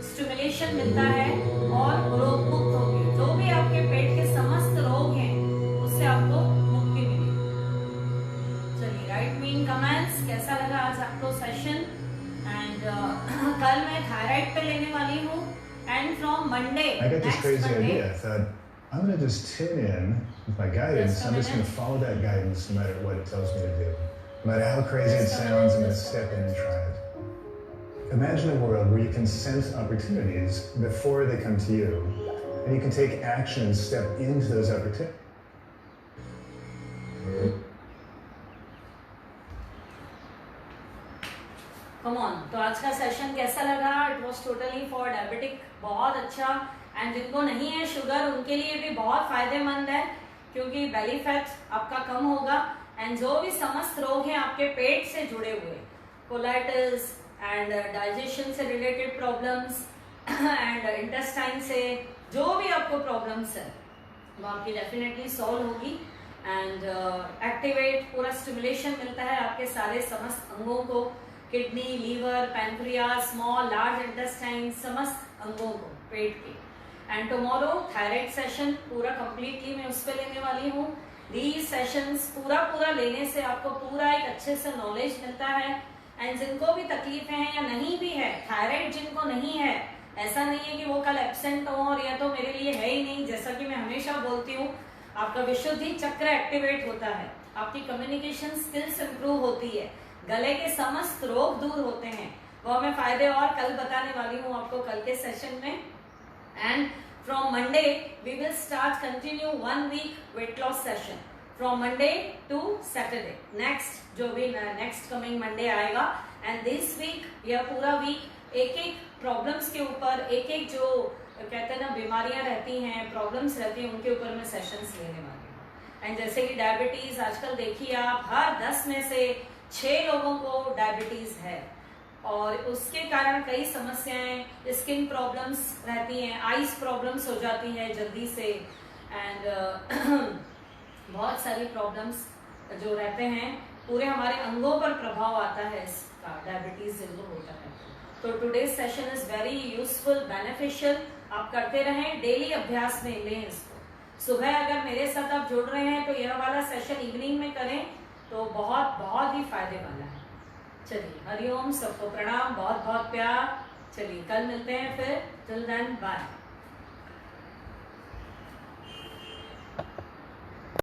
स्टिमुलेशन मिलता है और रोग मुक्त होंगे। जो भी आपके पेट के समस्त रोग हैं उससे आपको मुक्ति मिलेगी। चलिए, राइट मीन कमेंट्स, कैसा लगा आज आपको सेशन? एंड कल मैं थायराइड पे लेने वाली हूँ, and from Monday I got this crazy idea. I thought, I'm going to just tune in with my guidance. I'm just going to follow that guidance no matter what it tells me to do. No matter how crazy it sounds, I'm going to step in and try it. Imagine a world where you can sense opportunities before they come to you, and you can take action and step into those opportunities. Come on, तो आज का सेशन कैसा लगा? It was totally for diabetic, बहुत अच्छा। एंड जिनको नहीं है शुगर, उनके लिए भी बहुत फायदेमंद है, क्योंकि बेली फैट आपका कम होगा। एंड जो भी समस्त रोग हैं आपके पेट से जुड़े हुए, कोलाइटिस एंड डाइजेशन से रिलेटेड प्रॉब्लम्स एंड इंटेस्टाइन से जो भी आपको प्रॉब्लम्स है, वो आपकी डेफिनेटली सॉल्व होगी। एंड एक्टिवेट, पूरा स्टिमुलेशन मिलता है आपके सारे समस्त अंगों को, kidney, liver, pancreas, small large intestine, समस्त अंगों को पेट के। एंड टुमारो थायराइड सेशन पूरा कंप्लीटली मैं उस पर लेने वाली हूँ। दीज सेशंस पूरा लेने से आपको पूरा एक अच्छे से नॉलेज मिलता है। एंड जिनको भी तकलीफें हैं या नहीं भी है, थायराइड जिनको नहीं है, ऐसा नहीं है कि वो कल एब्सेंट हो और या तो मेरे लिए है ही नहीं। जैसा कि मैं हमेशा बोलती हूँ, आपका विशुद्धि चक्र एक्टिवेट होता है, आपकी कम्युनिकेशन स्किल्स इंप्रूव होती है, गले के समस्त रोग दूर होते हैं। वो मैं फायदे और कल बताने वाली हूँ आपको कल के सेशन में। And from Monday we will start continue 1 week weight loss session from Monday to Saturday, next जो भी नेक्स्ट कमिंग मंडे आएगा। एंड दिस वीक, यह पूरा वीक एक एक प्रॉब्लम्स के ऊपर, एक एक जो कहते हैं ना बीमारियां रहती हैं, प्रॉब्लम्स रहती हैं, उनके ऊपर मैं सेशंस लेने वाली हूँ। एंड जैसे कि डायबिटीज, आजकल देखिए आप, हर 10 में से 6 लोगों को डायबिटीज है, और उसके कारण कई समस्याएं, स्किन प्रॉब्लम्स रहती हैं, आइज प्रॉब्लम्स हो जाती है जल्दी से, एंड बहुत सारी प्रॉब्लम्स जो रहते हैं, पूरे हमारे अंगों पर प्रभाव आता है इसका, डायबिटीज जिनको होता है। तो today's session is very useful, beneficial. आप करते रहें, डेली अभ्यास में लें इसको। सुबह अगर मेरे साथ आप जुड़ रहे हैं तो यह वाला सेशन इवनिंग में करें, तो बहुत बहुत ही फायदे वाला है। चलिए, हरिओम, सबको प्रणाम, बहुत बहुत प्यार। चलिए, कल मिलते हैं फिर। Till then, bye.